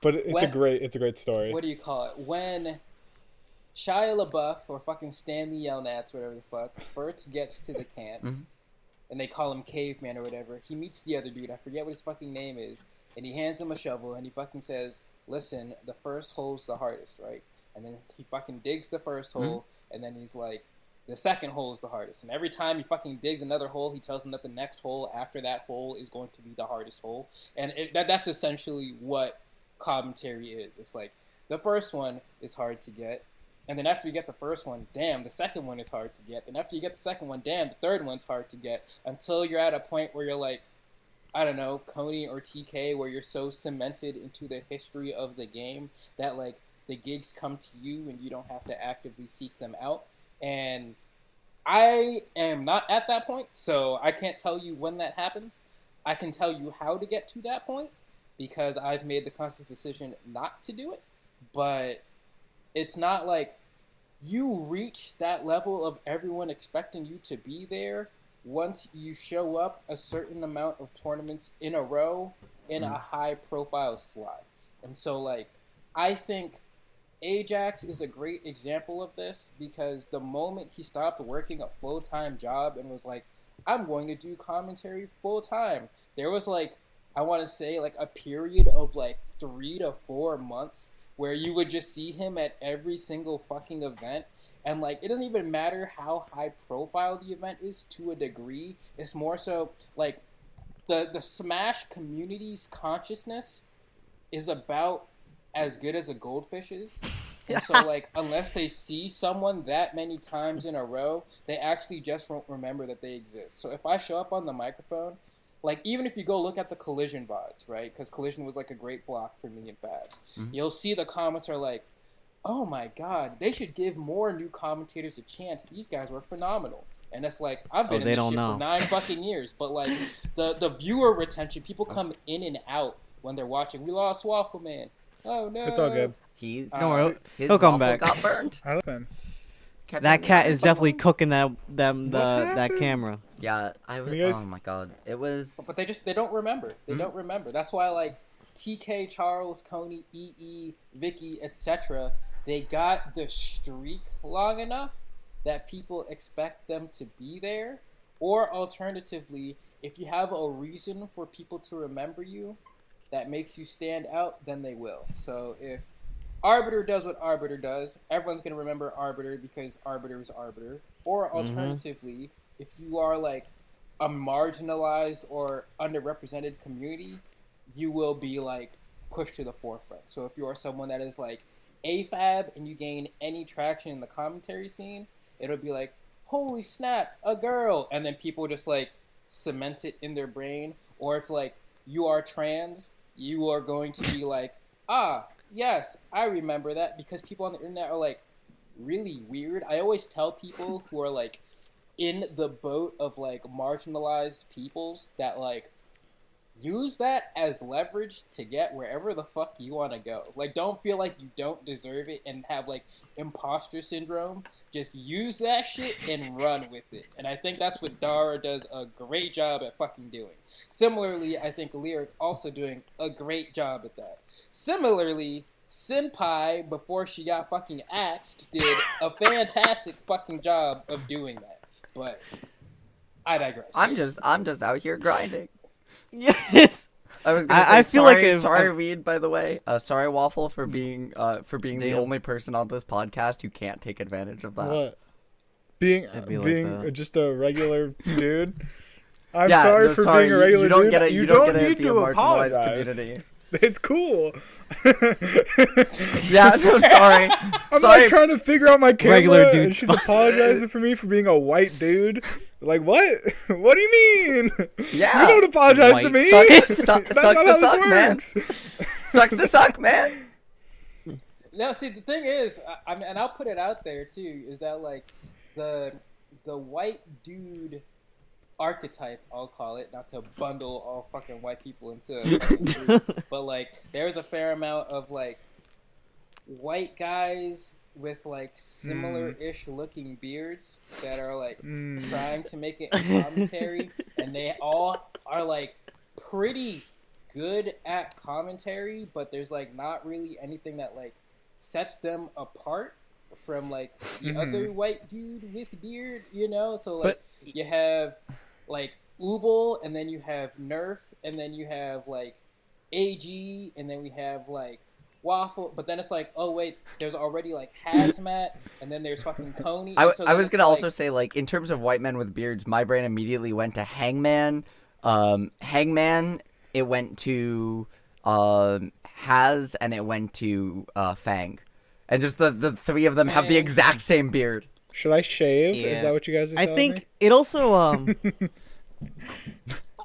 C: But it's
D: When-
C: it's a great story.
D: What do you call it? When Shia LaBeouf or fucking Stanley Yelnats, whatever the fuck, first gets to the camp, and they call him Caveman or whatever, he meets the other dude, I forget what his fucking name is, and he hands him a shovel, and he fucking says, listen, the first hole's the hardest, right? And then he fucking digs the first hole, and then he's like, the second hole is the hardest. And every time he fucking digs another hole, he tells him that the next hole after that hole is going to be the hardest hole. And that's essentially what commentary is. It's like, the first one is hard to get. And then after you get the first one, damn, the second one is hard to get. And after you get the second one, damn, the third one's hard to get. Until you're at a point where you're like, I don't know, Coney or TK, where you're so cemented into the history of the game that, like, the gigs come to you and you don't have to actively seek them out. And I am not at that point, so I can't tell you when that happens. I can tell you how to get to that point because I've made the conscious decision not to do it. But it's not like you reach that level of everyone expecting you to be there once you show up a certain amount of tournaments in a row in a high profile slot. And so, like, I think Ajax is a great example of this because the moment he stopped working a full-time job and was like, I'm going to do commentary full-time, there was, like, I want to say, like, a period of, like, 3 to 4 months where you would just see him at every single fucking event. And, like, it doesn't even matter how high profile the event is to a degree. It's more so, like, the Smash community's consciousness is about as good as a goldfish is. And so, like, unless they see someone that many times in a row, they actually just won't remember that they exist. So if I show up on the microphone, like, even if you go look at the Collision VODs, right? Because Collision was, like, a great block for me and Fabs. You'll see the comments are like, oh my god, they should give more new commentators a chance. These guys were phenomenal. And it's like, I've been in
A: they
D: this
A: don't
D: shit
A: know.
D: for 9 fucking years. But, like, the viewer retention, people come in and out when they're watching. We lost Waffle Man. Oh, no.
C: It's all good.
B: He's
A: Don't worry,
B: his
A: he'll come
B: waffle
A: back.
B: got burned.
C: I love him.
A: That cat is definitely cooking that
C: happened?
A: camera.
B: Yeah, I was.
C: You guys-
B: Oh my god, it was.
D: But they don't remember. They don't remember. That's why, like, TK, Charles, Coney, EE, Vicky, etc., they got the streak long enough that people expect them to be there. Or alternatively, if you have a reason for people to remember you that makes you stand out, then they will. So if Arbiter does what Arbiter does, everyone's going to remember Arbiter because Arbiter is Arbiter. Or alternatively, if you are, like, a marginalized or underrepresented community, you will be, like, pushed to the forefront. So if you are someone that is, like, AFAB and you gain any traction in the commentary scene, it'll be like, holy snap, a girl, and then people just, like, cement it in their brain. Or if, like, you are trans, you are going to be like, Yes, I remember that because people on the internet are like really weird. I always tell people who are like in the boat of like marginalized peoples that like use that as leverage to get wherever the fuck you want to go. Like, don't feel like you don't deserve it and have like imposter syndrome. Just use that shit and run with it. And I think that's what Dara does a great job at fucking doing. Similarly, I think Lyric also doing a great job at that. Similarly, Senpai, before she got fucking axed, did a fantastic fucking job of doing that. But I digress.
B: I'm just out here grinding.
A: Yes.
B: I was gonna say
A: I feel like
B: sorry, Reed. By the way, sorry, Waffle, for being the
A: Damn.
B: only person on this podcast who can't take advantage of that.
C: What? Being
A: It'd be like
C: being
A: that.
C: just a regular dude. I'm
B: Yeah,
C: sorry
B: no,
C: for
B: sorry,
C: being a regular
B: you don't
C: dude.
B: get it.
C: You
B: don't
C: don't
B: get
C: need
B: to be a
C: to
B: marginalized
C: apologize.
B: community.
C: It's cool.
B: Yeah, no, sorry.
C: I'm
B: Sorry.
C: like trying to figure out my camera,
A: Regular dude
C: and she's
A: spot.
C: apologizing for me for being a white dude. Like, what? What do you mean?
B: Yeah.
C: You don't apologize
A: White.
C: to me.
B: Sucks
C: That's
B: to
C: not how this
B: suck, man.
C: works.
B: Sucks to suck, man.
D: No, see, the thing is, I mean, and I'll put it out there too, is that like the white dude archetype, I'll call it, not to bundle all fucking white people into a fucking group, but like there's a fair amount of like white guys with like similar-ish looking beards that are like trying to make it commentary, and they all are like pretty good at commentary, but there's like not really anything that like sets them apart from like the other white dude with beard, you know? So like you have like Ubel, and then you have Nerf, and then you have like AG, and then we have like Waffle, but then it's like, oh wait, there's already like Hazmat, and then there's fucking Coney.
B: I
D: then
B: was
D: it's
B: gonna
D: like,
B: also say, like, in terms of white men with beards, my brain immediately went to Hangman. Hangman, it went to Haz, and it went to Fang. And just the three of them have the
D: Fang.
B: exact same beard.
C: Should I shave? Is
A: Yeah.
C: that what you guys are
A: I
C: telling
A: think
C: me?
A: it also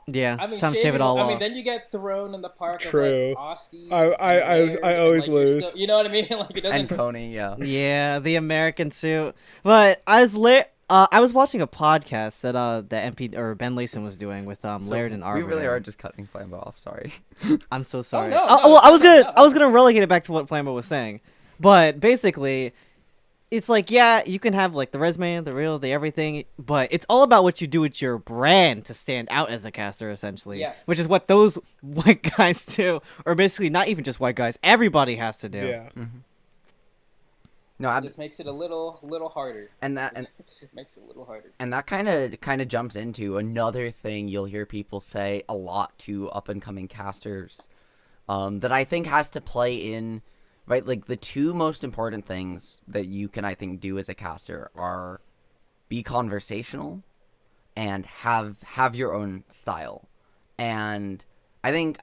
A: yeah,
D: I
A: it's
D: mean,
A: time to shave it all
D: I mean,
A: off.
D: then you get thrown in the park
C: True.
D: of like Austin.
C: I always lose.
D: You know what I mean? Like it doesn't.
B: And Coney, yeah.
A: Yeah, the American suit. But I was watching a podcast that the MP or Ben Leeson was doing with Laird and Arbor.
B: We really are just cutting Flambo off, sorry.
A: I'm so sorry.
D: no,
A: Well,
D: no,
A: I was
D: no,
A: gonna
D: no.
A: I was gonna relegate it back to what Flambo was saying, but basically, it's like, yeah, you can have like the resume, the reel, the everything, but it's all about what you do with your brand to stand out as a caster, essentially.
D: Yes.
A: Which is what those white guys do, or basically not even just white guys. Everybody has to do.
C: Yeah.
B: No,
D: It just makes it a little harder.
B: and that
D: It makes it a little harder.
B: and that kind of jumps into another thing you'll hear people say a lot to up and coming casters, that I think has to play in, right? Like the two most important things that you can, I think, do as a caster are be conversational and have your own style. And I think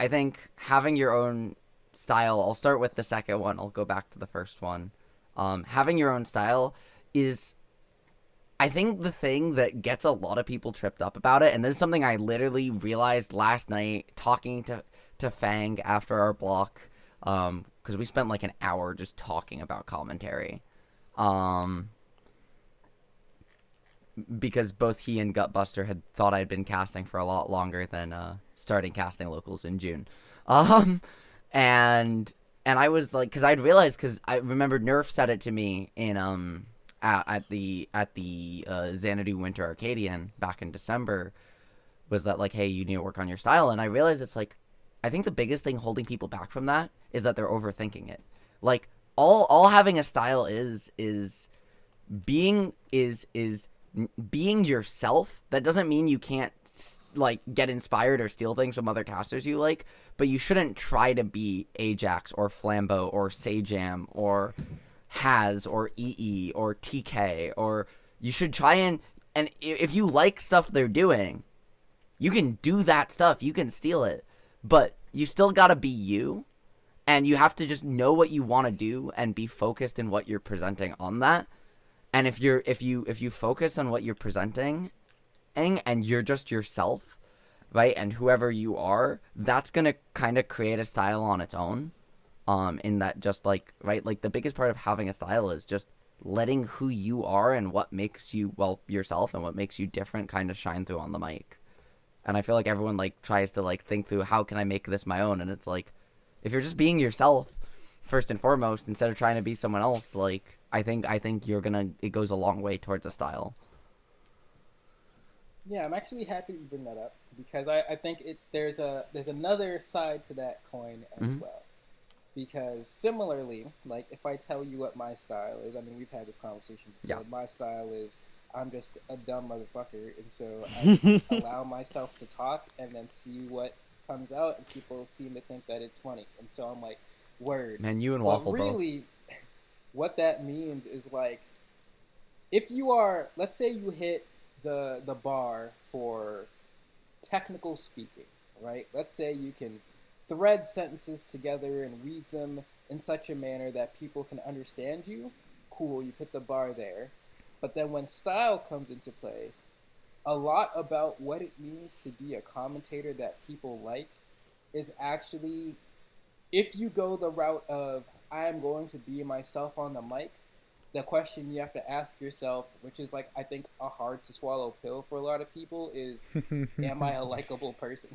B: having your own style, I'll start with the second one, I'll go back to the first one. Having your own style is, I think, the thing that gets a lot of people tripped up about it. And this is something I literally realized last night talking to Fang after our block, because we spent like an hour just talking about commentary. Because both he and Gutbuster had thought I'd been casting for a lot longer than starting casting locals in June. And I was like, because I'd realized, because I remember Nerf said it to me in at the Xanadu Winter Arcadian back in December, was that like, hey, you need to work on your style. And I realized it's like, I think the biggest thing holding people back from that is that they're overthinking it. Like all having a style is being yourself. That doesn't mean you can't like get inspired or steal things from other casters you like, but you shouldn't try to be Ajax or Flambo or Sajam or Haz or EE or TK, or you should try and if you like stuff they're doing, you can do that stuff, you can steal it, but you still gotta be you, and you have to just know what you want to do and be focused in what you're presenting on that. And if you focus on what you're presenting and you're just yourself, right, and whoever you are, that's gonna kind of create a style on its own. In that just like, right, like the biggest part of having a style is just letting who you are and what makes you, well, yourself and what makes you different kind of shine through on the mic. And I feel like everyone like tries to like think through, how can I make this my own? And it's like, if you're just being yourself first and foremost instead of trying to be someone else, like I think it goes a long way towards a style.
D: Yeah, I'm actually happy you bring that up because I think there's another side to that coin as well. Because similarly, like if I tell you what my style is, I mean we've had this conversation before.
B: Yes.
D: My style is I'm just a dumb motherfucker, and so I just allow myself to talk and then see what comes out, and people seem to think that it's funny, and so I'm like, word.
B: Man, you and
D: But
B: Waffle,
D: really, what that means is like, if you are, let's say you hit the bar for technical speaking, right? Let's say you can thread sentences together and weave them in such a manner that people can understand you. Cool, you've hit the bar there. But then when style comes into play, a lot about what it means to be a commentator that people like is actually, if you go the route of I am going to be myself on the mic, the question you have to ask yourself, which is like I think a hard to swallow pill for a lot of people, is am I a likable person?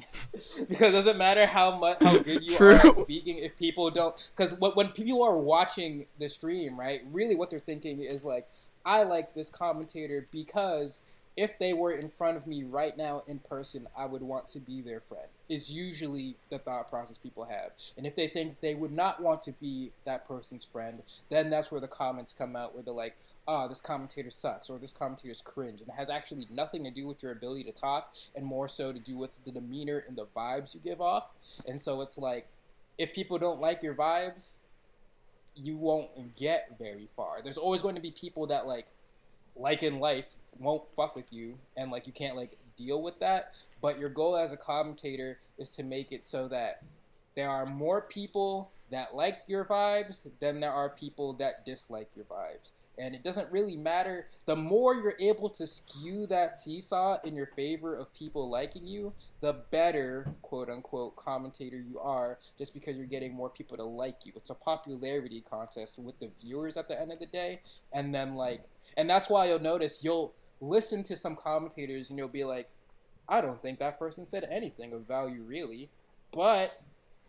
D: Because it doesn't matter how good you are at speaking if people don't, because when people are watching the stream, right, really what they're thinking is like, I like this commentator because if they were in front of me right now in person, I would want to be their friend, is usually the thought process people have. And if they think they would not want to be that person's friend, then that's where the comments come out where they're like, oh, this commentator sucks, or this commentator's cringe. And it has actually nothing to do with your ability to talk and more so to do with the demeanor and the vibes you give off. And so it's like, if people don't like your vibes, you won't get very far. There's always going to be people that like in life won't fuck with you and like you can't like deal with that, but your goal as a commentator is to make it so that there are more people that like your vibes than there are people that dislike your vibes. And it doesn't really matter. The more you're able to skew that seesaw in your favor of people liking you, the better, quote unquote, commentator you are, just because you're getting more people to like you. It's a popularity contest with the viewers at the end of the day. And then and that's why you'll notice you'll listen to some commentators and you'll be like, I don't think that person said anything of value really, but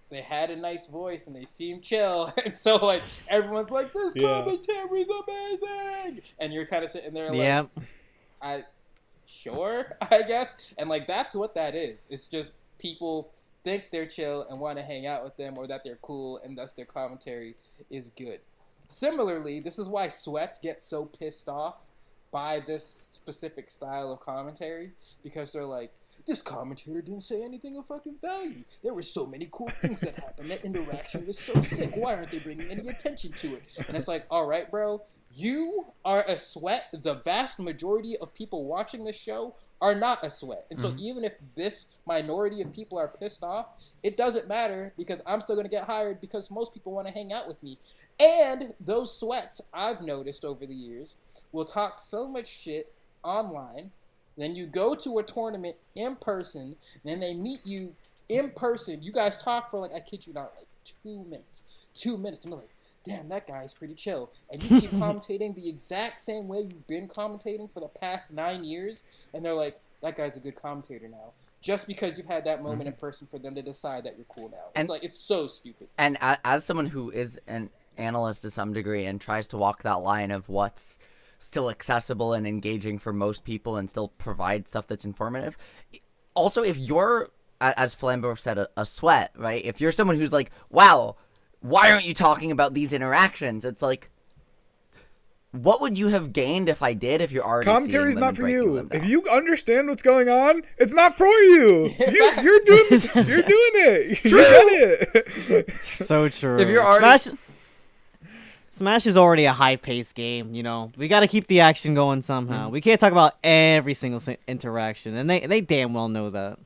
D: they had a nice voice and they seemed chill, and so like everyone's like, this commentary is amazing, and you're kind of sitting there like, I guess, and like that's what that is. It's just people think they're chill and want to hang out with them, or that they're cool, and thus their commentary is good. Similarly, this is why sweats get so pissed off by this specific style of commentary, because they're like, this commentator didn't say anything of fucking value. There were so many cool things that happened. That interaction was so sick. Why aren't they bringing any attention to it? And it's like, all right, bro, you are a sweat. The vast majority of people watching this show are not a sweat. And so even if this minority of people are pissed off, it doesn't matter, because I'm still going to get hired because most people want to hang out with me. And those sweats, I've noticed over the years, will talk so much shit online. Then you go to a tournament in person, then they meet you in person. You guys talk for like, I kid you not, like 2 minutes. 2 minutes. And I'm like, damn, that guy's pretty chill. And you keep commentating the exact same way you've been commentating for the past 9 years. And they're like, that guy's a good commentator now. Just because you've had that moment in person for them to decide that you're cool now. It's like, it's so stupid.
B: And as someone who is an analyst to some degree and tries to walk that line of what's still accessible and engaging for most people and still provide stuff that's informative. Also, if you're, as FLAMBO said, a sweat, right? If you're someone who's like, wow, why aren't you talking about these interactions? It's like, what would you have gained if I did, if you're already
C: Commentary's
B: seeing them
C: not
B: and
C: for
B: breaking
C: you.
B: them down?
C: If you understand what's going on, it's not for you. You're doing it. You get it.
A: So true.
B: If you're already...
A: Smash is already a high-paced game, you know. We got to keep the action going somehow. We can't talk about every single interaction, and they damn well know that.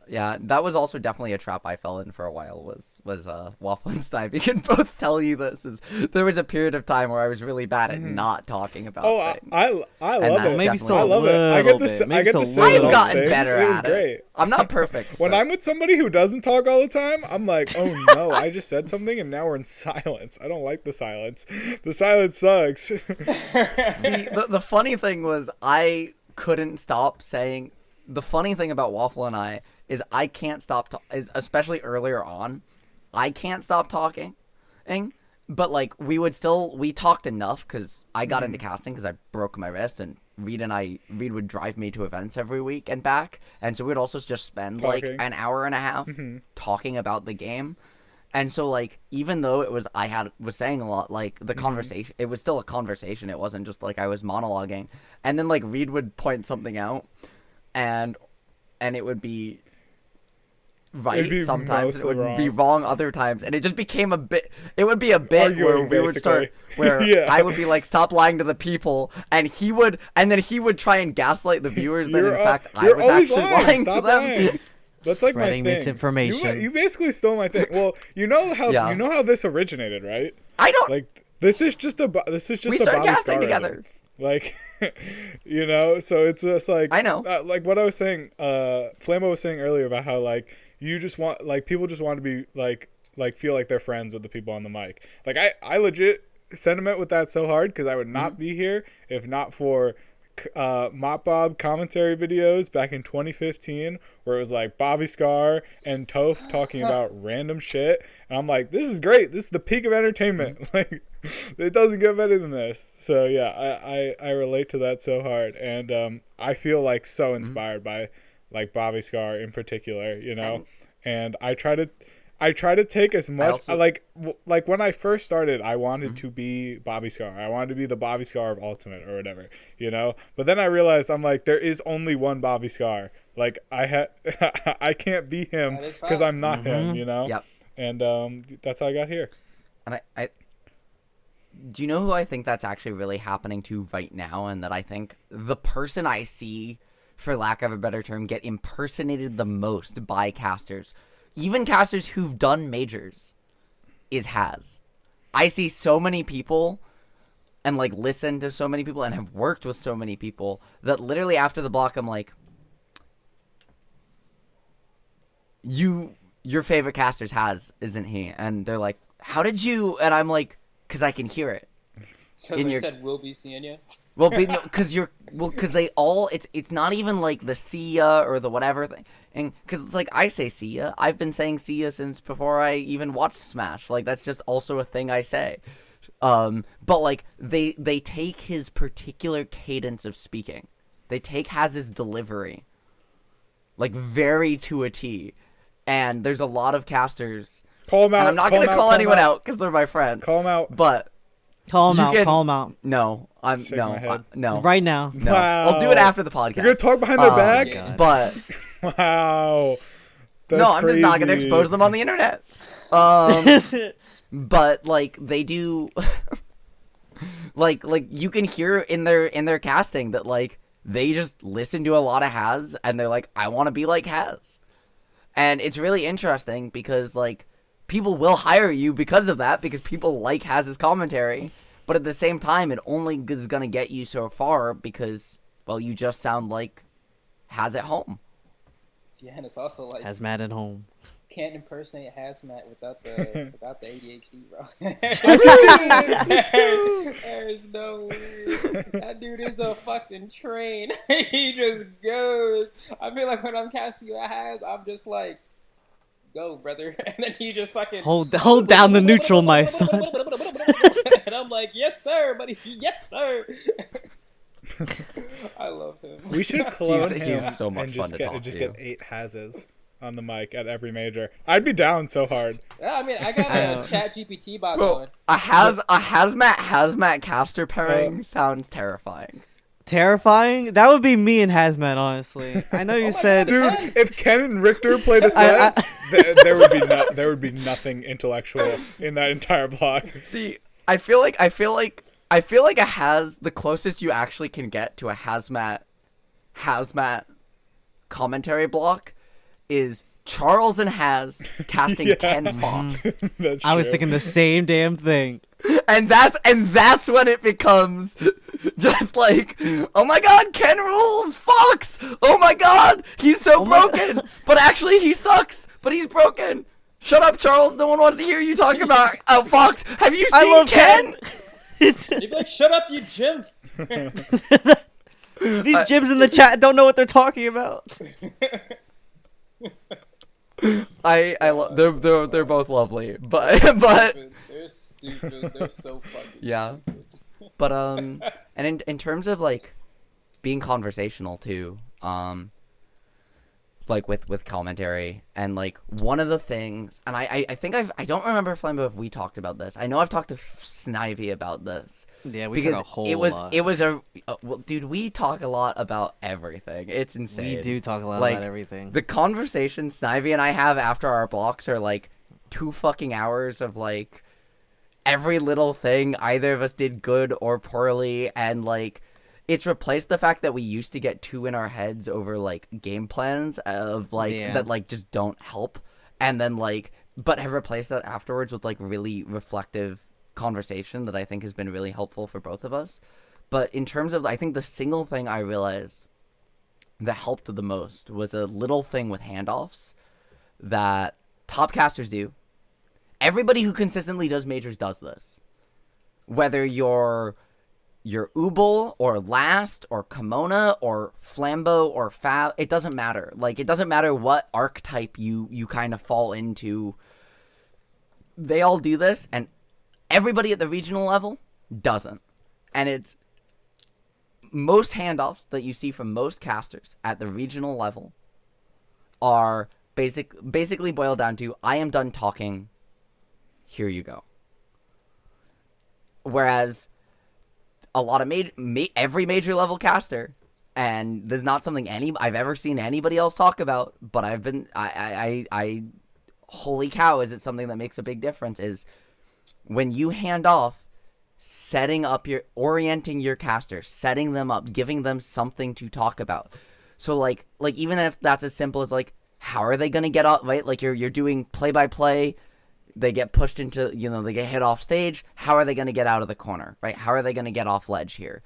B: Yeah, that was also definitely a trap I fell in for a while. Was Waffle and Snipe. We can both tell you this. Is there was a period of time where I was really bad at not talking about
C: Oh,
B: things.
C: I love
B: that's
C: it.
A: Maybe
B: definitely
A: still
C: I
A: a
C: love it. I
A: little
C: get to
A: bit.
C: I
A: Maybe
C: get
A: still
C: to
A: a
C: say
B: I've
A: little
C: those
B: gotten
C: things.
B: better
C: It was
B: at
C: great.
B: it. I'm not perfect.
C: When
B: but-
C: I'm with somebody who doesn't talk all the time, I'm like, oh no, I just said something and now we're in silence. I don't like the silence. The silence sucks.
B: See, the funny thing was I couldn't stop saying. The funny thing about Waffle and I is I can't stop. Especially earlier on, I can't stop talking. But like we talked enough because I got into casting because I broke my wrist, and Reed would drive me to events every week and back, and so we'd also just spend like
C: Talking.
B: an hour and a half talking about the game. And so, like, even though it was was saying a lot, like the conversation, it was still a conversation. It wasn't just like I was monologuing. And then like Reed would point something out, and it would be right
C: It'd be
B: sometimes. It
C: mostly
B: would be
C: wrong.
B: wrong other times, and it just became a bit. It would be a bit where
C: Arguing,
B: we would start
C: basically.
B: where
C: Yeah.
B: I would be like, "Stop lying to the people," and then he would try and gaslight the viewers. That in fact I
C: you're
B: was
C: always
B: actually lying to
C: Stop
B: them.
C: lying. That's like
A: Spreading
C: my thing.
A: misinformation.
C: You basically stole my thing. Well, you know how this originated, right?
B: I don't.
C: Like this is just a
B: we
C: Bobby
B: started casting
C: Scarism.
B: together.
C: Like, so it's just like
B: I know.
C: like what I was saying. Flambo was saying earlier about how like you just want like people just want to be like feel like they're friends with the people on the mic. Like I legit sentiment with that so hard because I would not be here if not for Mop Bob commentary videos back in 2015 where it was like Bobby Scar and Toph talking about random shit, and I'm like, this is great, this is the peak of entertainment. Like it doesn't get better than this. So yeah, I relate to that so hard, and I feel like so inspired by like Bobby Scar in particular, you know. And I try to take as much
B: also-
C: like when I first started, I wanted to be Bobby Scar. I wanted to be the Bobby Scar of Ultimate or whatever, you know. But then I realized I'm like, there is only one Bobby Scar. Like I can't be him
D: That is
C: because I'm
D: facts.
C: not him, you know.
B: Yep.
C: And that's how I got here.
B: And I do you know who I think that's actually really happening to right now, and that I think the person I see, for lack of a better term, get impersonated the most by casters, even casters who've done majors, is Haz. I see so many people and like listen to so many people and have worked with so many people that literally after the block I'm like, your favorite caster's Haz, isn't he? And they're like, how did you? And I'm like, because I can hear it.
D: Because
B: In
D: I
B: your-
D: said we'll be seeing you.
B: Well, because they all, it's not even like the see ya or the whatever thing, and because it's like I say see ya, I've been saying see ya since before I even watched Smash. Like that's just also a thing I say. But like they take his particular cadence of speaking, they take Haz's delivery, like very to a T, and there's a lot of casters.
C: Call him out.
B: And I'm not gonna call anyone out because they're my friends.
C: Call him out.
B: But
A: Call him
B: You
A: out.
B: can-
A: Call him out.
B: no, I'm
C: Shake
B: no,
C: my head.
B: no.
A: Right now.
B: No,
C: Wow.
B: I'll do it after the podcast.
C: You're gonna talk behind their back.
D: God.
B: But
C: Wow. That's
B: no, I'm just not gonna
C: crazy.
B: expose them on the internet. But like they do, like you can hear in their casting that like they just listen to a lot of Haz and they're like, I want to be like Haz, and it's really interesting because like people will hire you because of that, because people like Haz's commentary. But at the same time, it only is gonna get you so far because, well, you just sound like Haz at home.
D: Yeah, and it's also like
A: Hazmat at home.
D: can't impersonate Hazmat without the ADHD, bro. There's no way. That dude is a fucking train. He just goes. I feel like when I'm casting you at Haz, I'm just like, go, brother. And then he just fucking
A: Hold down the neutral, my son.
D: And I'm like, yes, sir, buddy. Yes, sir. I love him.
C: We should clone
B: He's
C: him
B: so much
C: and
B: fun
C: just
B: to
C: get
B: talk
C: just
B: to.
C: get 8 Hazes on the mic at every major. I'd be down so hard.
D: Yeah, I mean, I got a chat GPT bot
B: Bro,
D: going.
B: a hazmat caster pairing sounds terrifying.
A: Terrifying? That would be me and Hazmat, honestly. I know you
D: my
A: said.
C: Dude, if Ken and Richter played a
A: I-
C: set, there would be nothing intellectual in that entire block.
B: See, I feel like a Haz, the closest you actually can get to a hazmat commentary block is Charles and Haz casting
C: Yeah.
B: Ken Fox.
C: That's
A: I was
C: true.
A: thinking the same damn thing.
B: And that's when it becomes just like, oh my god, Ken rules, Fox! Oh my god, he's so broken! But actually he sucks, but he's broken. Shut up, Charles, no one wants to hear you talk about Fox. Have you
A: I
B: seen
A: love
B: Ken?
A: It's,
D: You'd be like, shut up, you Jim.
A: these gyms in the chat don't know what they're talking about.
B: They're both lovely, but
D: They're stupid. They're so fucking
B: yeah.
D: stupid.
B: But and in terms of like being conversational too, like with commentary, and like one of the things, and I think I don't remember, Flambo, if we talked about this. I know I've talked to Snivy about this.
A: Yeah, we
B: Because
A: talk a whole lot.
B: it was well, dude, we talk a lot about everything. It's insane.
A: We do talk a lot
B: Like,
A: about everything.
B: The conversations Snivy and I have after our blocks are like 2 fucking hours of like every little thing either of us did good or poorly, and like it's replaced the fact that we used to get too in our heads over like game plans of like that like just don't help, and then like but have replaced that afterwards with like really reflective conversation that I think has been really helpful for both of us. But in terms of, I think the single thing I realized that helped the most was a little thing with handoffs that top casters do. Everybody who consistently does majors does this. Whether you're Ubel or Last or Kimona or Flambo or Fab, it doesn't matter. Like, it doesn't matter what archetype you kind of fall into. They all do this, and everybody at the regional level doesn't. And it's most handoffs that you see from most casters at the regional level are basically boiled down to, I am done talking, here you go. Whereas a lot of every major level caster, and there's not something I've ever seen anybody else talk about, but I holy cow, is it something that makes a big difference, is when you hand off, orienting your caster, setting them up, giving them something to talk about. So like even if that's as simple as like, how are they going to get off, right? Like you're doing play-by-play, they get pushed into, they get hit off stage. How are they going to get out of the corner, right? How are they going to get off ledge here?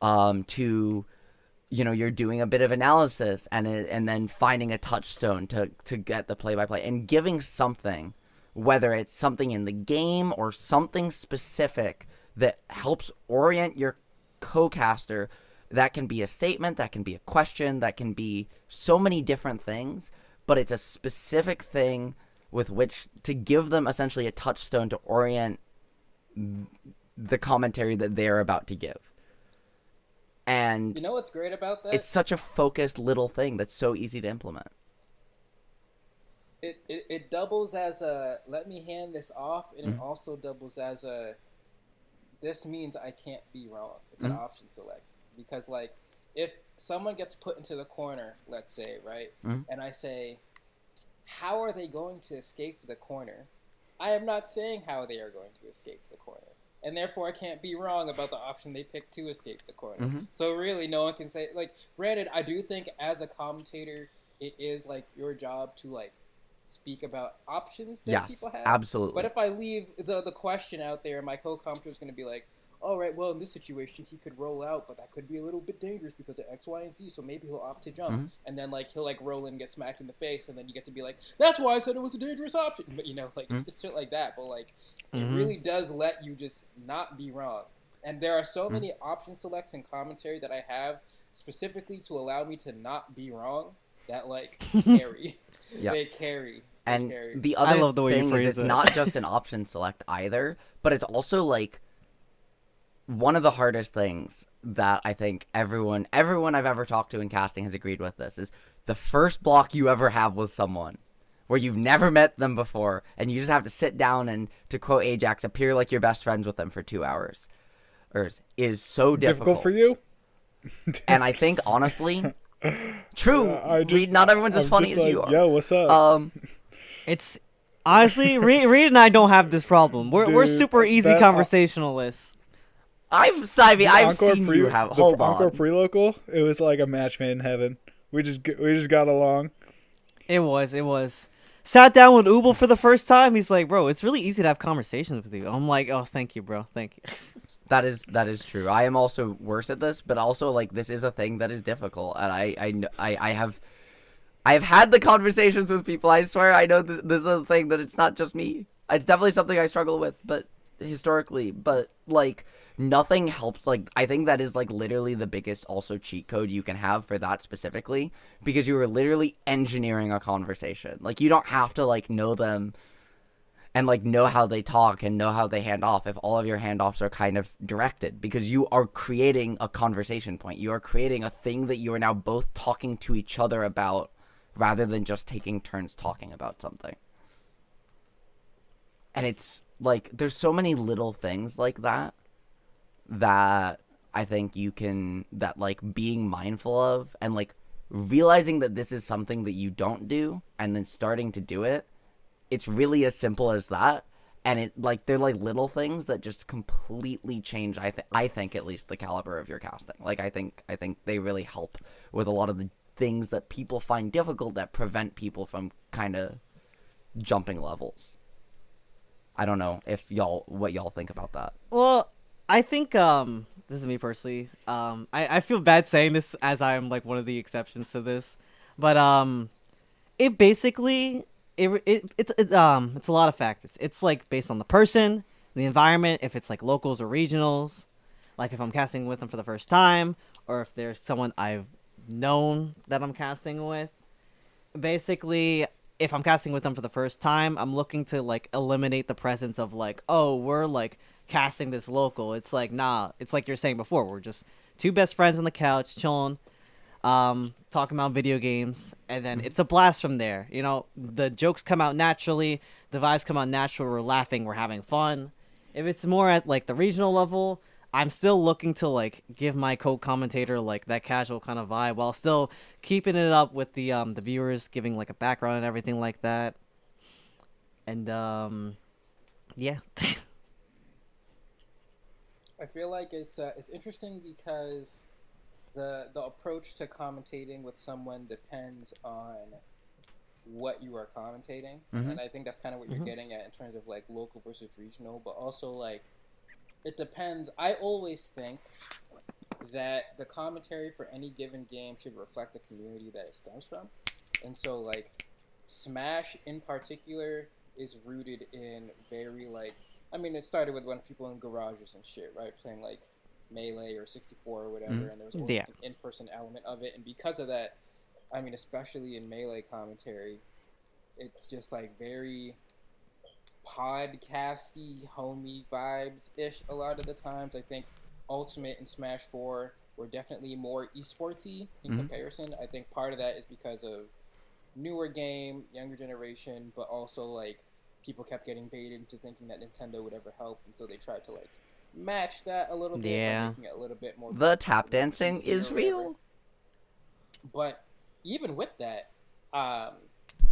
B: You're doing a bit of analysis and then finding a touchstone to get the play-by-play and giving something, whether it's something in the game or something specific that helps orient your co-caster. That can be a statement, that can be a question, that can be so many different things, but it's a specific thing with which to give them essentially a touchstone to orient the commentary that they're about to give. And
D: you know what's great about that?
B: It's such a focused little thing that's so easy to implement.
D: It doubles as a, let me hand this off, and it also doubles as a, this means I can't be wrong. It's an option select. Because, like, if someone gets put into the corner, let's say, right, and I say, how are they going to escape the corner? I am not saying how they are going to escape the corner. And therefore, I can't be wrong about the option they picked to escape the corner. So really, no one can say, like, granted, I do think as a commentator, it is, like, your job to, like, speak about options that people have.
B: Absolutely.
D: But if I leave the question out there, my co-commentator is going to be like, all right, well, in this situation, he could roll out, but that could be a little bit dangerous because of X, Y, and Z, so maybe he'll opt to jump. And then, like, he'll, like, roll in and get smacked in the face, and then you get to be like, that's why I said it was a dangerous option. But, like, shit like that. But, like, it really does let you just not be wrong. And there are so many option selects and commentary that I have specifically to allow me to not be wrong that, like, carry. They carry.
B: And the other
A: love the way you
B: thing
A: phrase
B: is, it's
A: it.
B: not just an option select either, but it's also, like, one of the hardest things that I think everyone I've ever talked to in casting has agreed with this is the first block you ever have with someone where you've never met them before and you just have to sit down and, to quote Ajax, appear like you're best friends with them for 2 hours is so difficult.
C: For you?
B: And I think, honestly, true, Reed, not everyone's as
C: I'm
B: funny
C: just
B: as
C: like,
B: you are.
C: Yo, what's up?
A: It's honestly, Reed and I don't have this problem. We're
C: Dude,
A: super easy
C: that-
A: conversationalists.
B: I've seen you have. Hold
C: Encore
B: on.
C: pre-local, it was like a match made in heaven. We just got along.
A: It was. Sat down with Ubel for the first time. He's like, bro, it's really easy to have conversations with you. I'm like, oh, thank you, bro. Thank you.
B: That is true. I am also worse at this, but also like this is a thing that is difficult, and I have had the conversations with people. I swear I know this is a thing that it's not just me. It's definitely something I struggle with, but historically, but like nothing helps. Like I think that is like literally the biggest also cheat code you can have for that specifically, because you are literally engineering a conversation. Like you don't have to like know them and like know how they talk and know how they hand off if all of your handoffs are kind of directed, because you are creating a conversation point. You are creating a thing that you are now both talking to each other about rather than just taking turns talking about something. And it's like there's so many little things like that I think you can, that like being mindful of and like realizing that this is something that you don't do and then starting to do it. It's really as simple as that, and it like they're like little things that just completely change. I think at least the caliber of your casting. Like I think they really help with a lot of the things that people find difficult that prevent people from kind of jumping levels. I don't know if what y'all think about that.
A: Well, I think this is me personally. I feel bad saying this as I'm like one of the exceptions to this, but it basically it's a lot of factors. It's like based on the person, the environment, if it's like locals or regionals, like if I'm casting with them for the first time, or if there's someone I've known that I'm casting with. Basically, if I'm casting with them for the first time, I'm looking to like eliminate the presence of like, oh, we're like casting this local. It's like, nah, it's like you're saying before, we're just two best friends on the couch chilling, talking about video games, and then it's a blast from there. You know, the jokes come out naturally, the vibes come out natural, we're laughing, we're having fun. If it's more at like the regional level, I'm still looking to like give my co-commentator like that casual kind of vibe while still keeping it up with the viewers, giving like a background and everything like that. And yeah.
D: I feel like it's interesting because the approach to commentating with someone depends on what you are commentating,
B: Mhm.
D: and I think that's kind of what you're getting at in terms of like local versus regional, but also like it depends. I always think that the commentary for any given game should reflect the community that it stems from, and so like Smash in particular is rooted in very like, I mean, it started with when people in garages and shit, right, playing like Melee or 64 or whatever, and there was always
A: Yeah.
D: like, an in-person element of it, and because of that, I mean, especially in Melee commentary, it's just like very podcasty, homey vibes ish a lot of the times. I think Ultimate and Smash 4 were definitely more esportsy in comparison. I think part of that is because of newer game, younger generation, but also like people kept getting baited into thinking that Nintendo would ever help until they tried to like match that a little bit by
A: Yeah.
D: making it a little bit more.
B: The tap dancing
D: PC
B: is
D: or whatever.
B: real.
D: But even with that,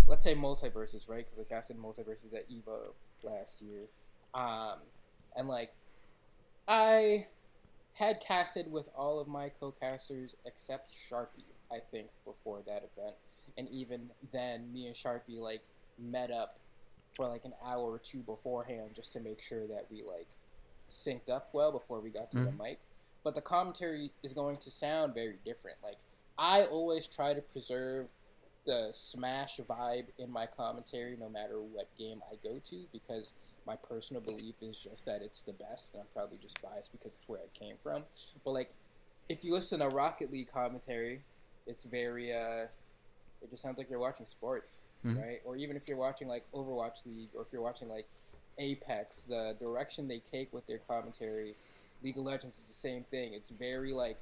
D: let's say multiverses, right? Because I casted multiverses at EVO last year, and like I had casted with all of my co-casters except Sharpie, I think, before that event, and even then, me and Sharpie like met up for like an hour or two beforehand just to make sure that we like synced up well before we got to the mic. But the commentary is going to sound very different. Like I always try to preserve the Smash vibe in my commentary no matter what game I go to, because my personal belief is just that it's the best, and I'm probably just biased because it's where I came from. But like if you listen to Rocket League commentary, it's very it just sounds like you're watching sports, right? Or even if you're watching like Overwatch League, or if you're watching like Apex, the direction they take with their commentary, League of Legends is the same thing. It's very like,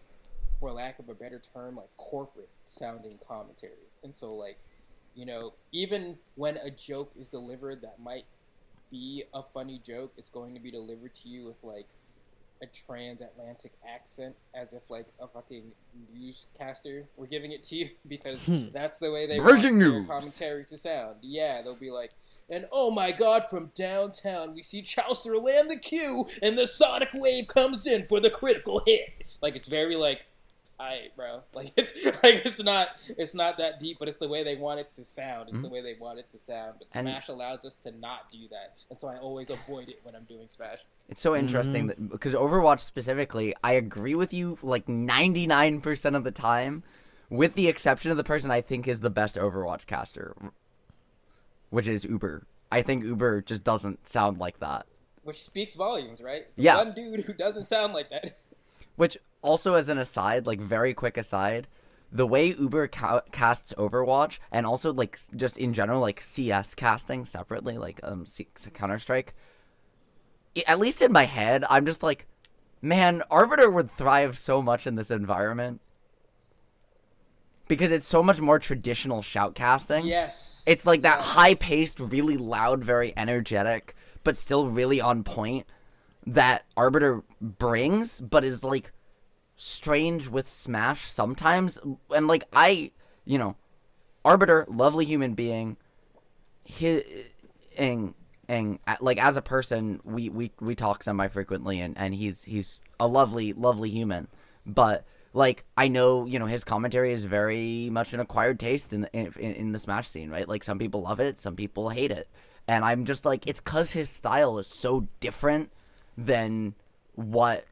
D: for lack of a better term, like corporate sounding commentary. And so like, you know, even when a joke is delivered that might be a funny joke, it's going to be delivered to you with like a transatlantic accent, as if like a fucking newscaster were giving it to you, because that's the way they
B: Breaking
D: want their
B: news.
D: commentary to sound. Yeah, they'll be like, and oh my god, from downtown we see Chaucer land the Q, and the sonic wave comes in for the critical hit. Like it's very like bro. Like it's not that deep, but it's the way they want it to sound. It's the way they want it to sound. But
B: And-
D: Smash allows us to not do that, and so I always avoid it when I'm doing Smash.
B: It's so interesting that, because Overwatch specifically, I agree with you like 99% of the time, with the exception of the person I think is the best Overwatch caster, which is Uber. I think Uber just doesn't sound like that.
D: Which speaks volumes, right? The
B: Yeah.
D: one dude who doesn't sound like that.
B: Which, also as an aside, like very quick aside, the way Uber casts Overwatch, and also like just in general like CS casting separately, like Counter-Strike, at least in my head, I'm just like, man, Arbiter would thrive so much in this environment. Because it's so much more traditional shoutcasting.
D: Yes.
B: It's like that
D: Yes.
B: high-paced, really loud, very energetic, but still really on point that Arbiter brings, but is like strange with Smash sometimes. And like Arbiter, lovely human being. Like as a person, we talk semi-frequently, and he's a lovely human, but. Like, I know, his commentary is very much an acquired taste in the Smash scene, right? Like, some people love it, some people hate it. And I'm just like, it's because his style is so different than what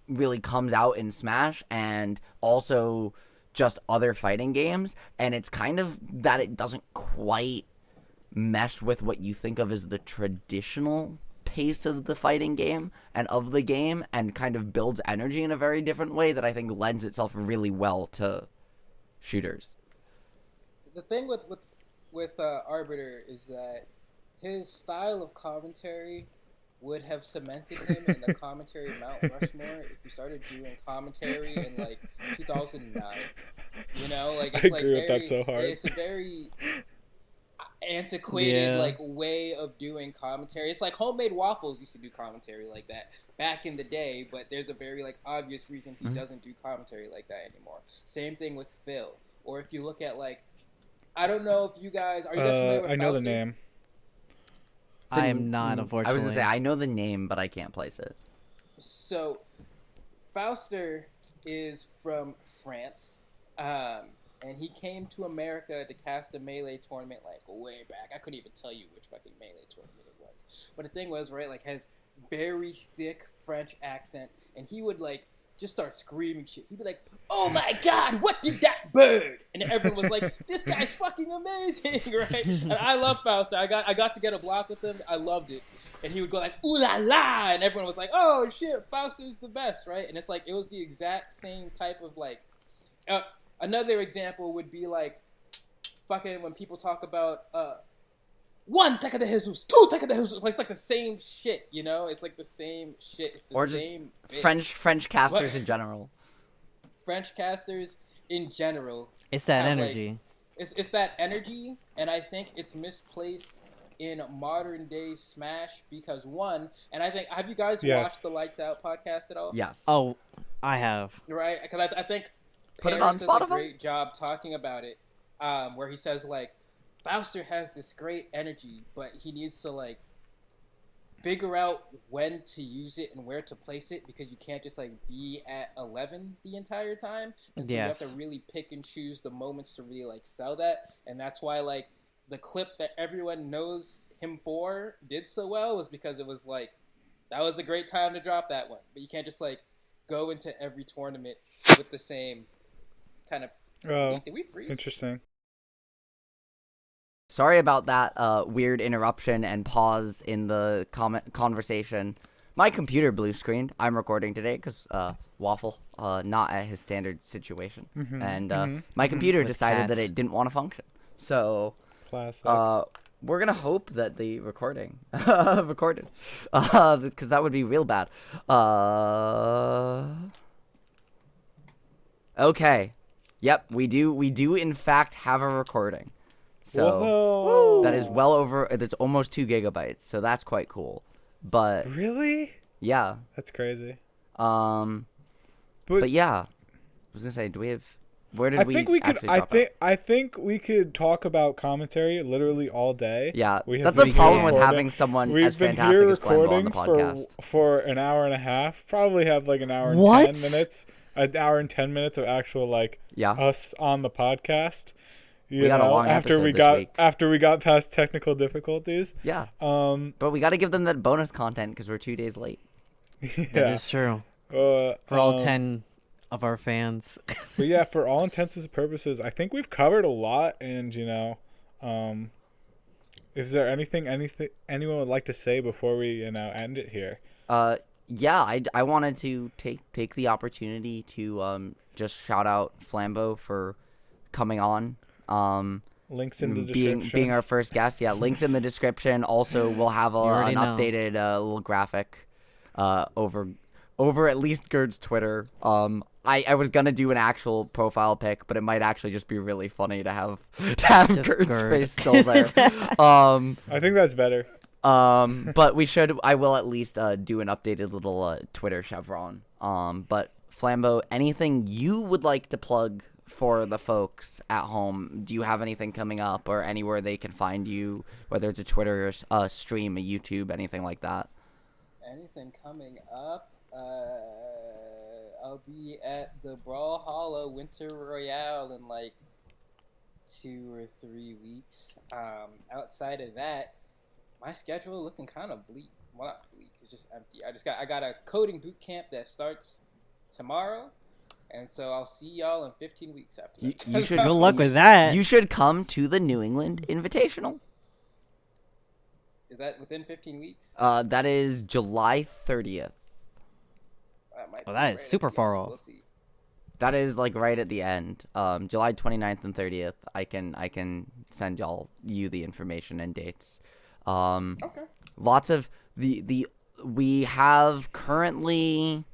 B: really comes out in Smash, and also just other fighting games. And it's kind of that it doesn't quite mesh with what you think of as the traditional pace of the fighting game and of the game, and kind of builds energy in a very different way that I think lends itself really well to shooters.
D: The thing with Arbiter is that his style of commentary would have cemented him in the commentary Mount Rushmore if he started doing commentary in like 2009. Like it's
C: I
D: like
C: agree with that so hard.
D: It's a very antiquated
A: Yeah.
D: like way of doing commentary. It's like Homemade Waffles used to do commentary like that back in the day, but there's a very like obvious reason he doesn't do commentary like that anymore. Same thing with Phil. Or if you look at like, I don't know if you guys are you guys familiar with
C: I know the
D: Fausto?
C: name.
A: I am not,
B: I was
A: unfortunately.
B: gonna say, I know the name, but I can't place it.
D: So, Fauster is from France, and he came to America to cast a Melee tournament like way back. I couldn't even tell you which fucking Melee tournament it was. But the thing was, right, like has very thick French accent, and he would like just start screaming shit. He'd be like, "Oh my God, what did that bird?" And everyone was like, "This guy's fucking amazing," right? And I love Fausto. I got to get a block with him. I loved it. And he would go like, "Ooh la la," and everyone was like, "Oh shit, Fausto's the best," right? And it's like it was the exact same type of like. Another example would be like, fucking when people talk about one Teca de Jesus, two Teca de Jesus. It's like the same shit, It's like the same shit. It's the
B: Or just
D: same bit.
B: French casters
D: What?
B: in general.
D: French casters in general.
A: It's that
D: have, like,
A: energy.
D: It's that energy, and I think it's misplaced in modern day Smash because one, and I think have you guys
C: Yes.
D: watched the Lights Out podcast at all?
B: Yes.
A: Oh, I have.
D: Right, because I think
B: Put it
D: Paris
B: on
D: does a
B: Spotify?
D: great job talking about it, where he says like, Fauster has this great energy, but he needs to like figure out when to use it and where to place it because you can't just like be at 11 the entire time, and so you have
A: Yes.
D: to really pick and choose the moments to really like sell that, and that's why like the clip that everyone knows him for did so well was because it was like that was a great time to drop that one, but you can't just like go into every tournament with the same kind of.
C: Oh,
D: Did we freeze?
C: interesting.
B: Sorry about that weird interruption and pause in the conversation. My computer blue screened. I'm recording today because Waffle not at his standard situation, and my computer
A: With
B: decided that
A: cats.
B: it didn't want to function. So
C: Classic.
B: we're gonna hope that the recording recorded, because that would be real bad. Okay, yep, we do in fact have a recording. So
C: Whoa.
B: that is well over. It's almost 2 gigabytes, so that's quite cool. But
C: Really?
B: yeah,
C: That's crazy.
B: but yeah, I was gonna say, do we have? Where did
C: I think we could.
B: actually drop out?
C: I think we could talk about commentary literally all day.
B: Yeah,
C: We have
B: that's the
C: been
B: problem
C: here
B: with
C: recording-
B: having someone
C: We've
B: as
C: been
B: fantastic
C: here
B: as Flambo on
C: recording
B: the podcast.
C: for an hour and a half. Probably have like an hour and
A: What?
C: 10 minutes an hour and 10 minutes of actual like
B: Yeah.
C: us on the podcast.
B: We got a long
C: after
B: episode
C: we
B: this
C: got
B: week.
C: after we got past technical difficulties.
B: Yeah.
C: Um,
B: But we got to give them that bonus content because we're 2 days late.
A: That
C: yeah.
A: is true.
C: For
A: For all 10 of our fans.
C: But yeah, for all intents and purposes, I think we've covered a lot. And is there anything anyone would like to say before we end it here?
B: Yeah, I wanted to take the opportunity to just shout out FLAMBO for coming on.
C: Links in the
B: being
C: description.
B: our first guest. Yeah, links in the description. Also, we'll have
A: already
B: an
A: know.
B: updated little graphic over at least Gerd's Twitter. I was gonna do an actual profile pic, but it might actually just be really funny to have
A: Just
B: Gerd's
A: Gerd.
B: face still there.
C: I think that's better.
B: But I will at least do an updated little Twitter chevron. But FLAMBO, anything you would like to plug for the folks at home? Do you have anything coming up or anywhere they can find you, whether it's a Twitter, a stream, a YouTube, anything like that?
D: Anything coming up? I'll be at the Brawlhalla Winter Royale in like 2 or 3 weeks. Outside of that, my schedule looking kind of bleak. Well, not bleak. It's just empty. I got a coding boot camp that starts tomorrow, and so I'll see y'all in 15 weeks after that.
B: You should
A: Good luck with that.
B: You should come to the New England Invitational.
D: Is that within 15 weeks?
B: That is July 30th.
D: That might
A: Well,
D: be
A: that
D: right
A: is
D: at
A: super
D: the
A: far
D: end.
A: off.
D: We'll see.
B: That is like right at the end. July 29th and 30th. I can send you the information and dates.
D: Okay.
B: Lots of we have currently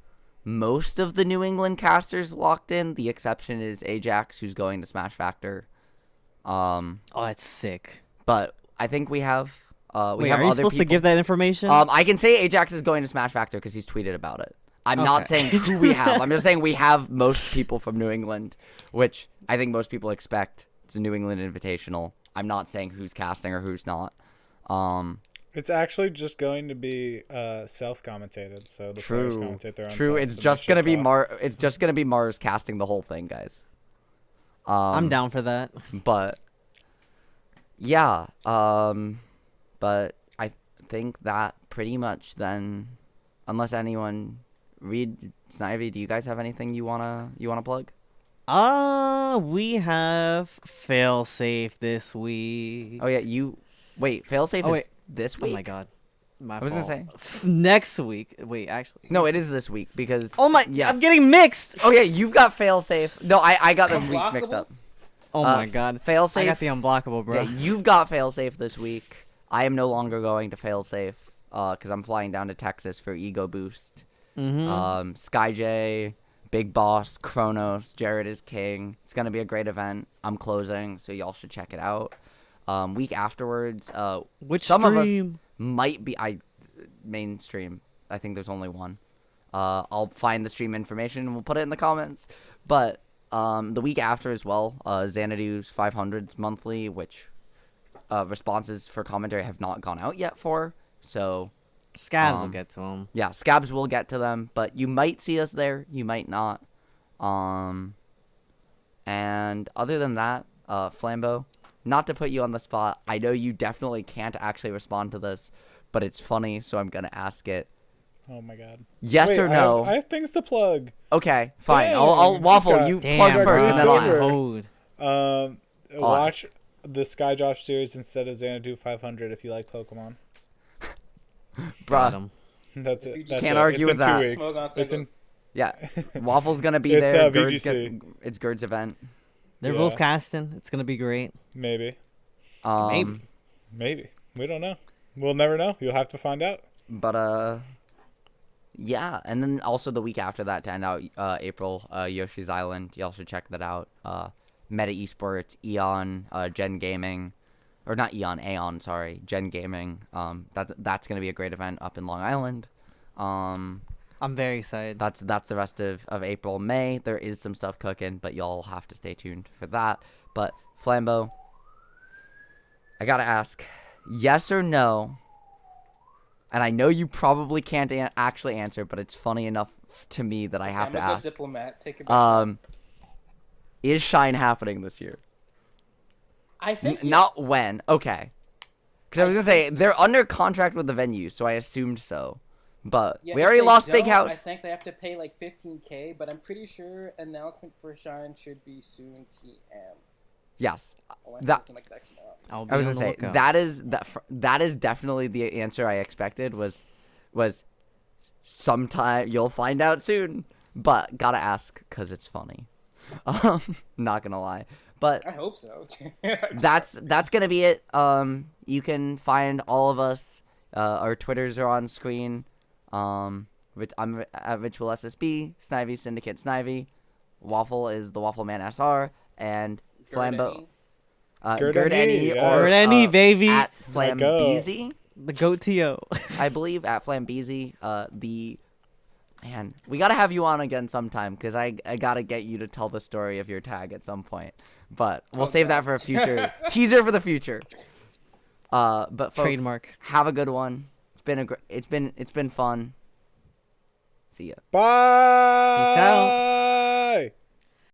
B: most of the New England casters locked in. The exception is Ajax, who's going to Smash Factor.
A: Oh, that's sick.
B: But I think we have
A: Wait,
B: have
A: are you
B: other
A: supposed to
B: people.
A: give that information?
B: I can say Ajax is going to Smash Factor because he's tweeted about it. I'm not
A: Okay.
B: saying who we have. I'm just saying we have most people from New England, which I think most people expect. It's a New England Invitational. I'm not saying who's casting or who's not.
C: It's actually just going to be self-commentated, so the players commentate their own.
B: True.
C: selves
B: It's
C: and
B: just
C: shit
B: gonna be
C: talk.
B: It's just gonna be Mars casting the whole thing, guys.
A: I'm down for that.
B: But yeah. But I think that pretty much then, unless anyone, Reed, Snivy, do you guys have anything you wanna plug?
A: We have failsafe this week.
B: Oh yeah, wait. Failsafe
A: Oh,
B: is
A: wait.
B: this
A: Oh
B: week.
A: my god. My
B: I was gonna
A: fault. Next week. Wait, actually.
B: No, it is this week because.
A: Oh my.
B: Yeah.
A: I'm getting mixed.
B: Oh yeah, you've got failsafe. No, I got the weeks mixed
D: Unblockable?
B: up.
A: Oh my god.
B: Failsafe.
A: I got the unblockable, bro.
B: Yeah, you've got failsafe this week. I am no longer going to failsafe because I'm flying down to Texas for Ego Boost.
A: Mm-hmm.
B: SkyJ, Big Boss, Kronos, Jared is King. It's gonna be a great event. I'm closing, so y'all should check it out. Week afterwards,
A: Which
B: some
A: stream?
B: of us might be mainstream. I think there's only one. I'll find the stream information and we'll put it in the comments. But the week after as well, Xanadu's 500s monthly, which responses for commentary have not gone out yet for. So
A: Scabs will get to him.
B: yeah, Scabs will get to them, but you might see us there, you might not. And other than that, FLAMBO, not to put you on the spot, I know you definitely can't actually respond to this, but it's funny, so I'm gonna ask it.
C: Oh my god.
B: Yes
C: Wait,
B: or no?
C: I have things to plug.
B: Okay, fine.
C: Dang,
B: I'll
C: he's
B: Waffle.
C: got-
B: You
A: Damn,
B: plug
A: bro.
B: first, and then I'll
C: Favorite.
B: ask.
A: Code.
C: Watch the Skydrop series instead of Xanadu 500 if you like Pokemon.
A: Got
B: Bruh.
A: him.
C: That's it. That's
B: Can't
C: it.
B: argue
C: It's
B: with
C: in 2
B: that.
C: weeks.
D: Smoke on
C: It's in
D: singles.
B: Yeah, Waffle's gonna be
C: It's,
B: there.
C: VGC.
B: It's Gerd's event.
A: They're
C: Yeah.
A: both casting. It's gonna be great.
C: maybe.
B: Um,
C: Maybe. We don't know. We'll never know. You'll have to find out.
B: But yeah, and then also the week after that to end out April, Yoshi's Island. Y'all should check that out. Meta Esports, Eon, Gen Gaming, or not Eon, Aeon, sorry, Gen Gaming. That's gonna be a great event up in Long Island.
A: I'm very excited.
B: That's the rest of April. May, there is some stuff cooking, but y'all have to stay tuned for that. But FLAMBO, I gotta ask, yes or no? And I know you probably can't actually answer, but it's funny enough to me that I have
D: I'm
B: to
D: a good
B: ask.
D: diplomat. Take it back.
B: Is Shine happening this year?
D: I think
B: Not
D: yes.
B: when. Okay. Because I was
D: I
B: gonna say
D: think
B: they're under contract with the venue, so I assumed so. But
D: Yeah,
B: we
D: if
B: already
D: they
B: lost Big
D: don't,
B: House.
D: I think they have to pay like 15K, but I'm pretty sure announcement for Shine should be soon. TM.
B: Yes.
D: Unless
B: That
D: something like next month.
A: I'll be
B: I was
A: on
B: gonna
A: the
B: say
A: lookout.
B: that is definitely the answer I expected was sometime you'll find out soon. But gotta ask because it's funny. Not gonna lie. But
D: I hope so.
B: that's gonna be it. You can find all of us. Our Twitters are on screen. I'm at Ritual SSB, Snivy Syndicate Snivy, Waffle is the Waffle Man SR, and Flambo.
C: Gerd
B: Any
C: yes.
B: or
A: Gerd any, baby.
B: at
C: My goat.
B: Flambeezy,
A: The goat to
B: I believe at Flambeezy. Man, we gotta have you on again sometime because I gotta get you to tell the story of your tag at some point. But we'll save that for a future teaser for the future. But folks,
A: Trademark.
B: have a good one. It's been fun. See ya.
C: Bye.
A: Peace out.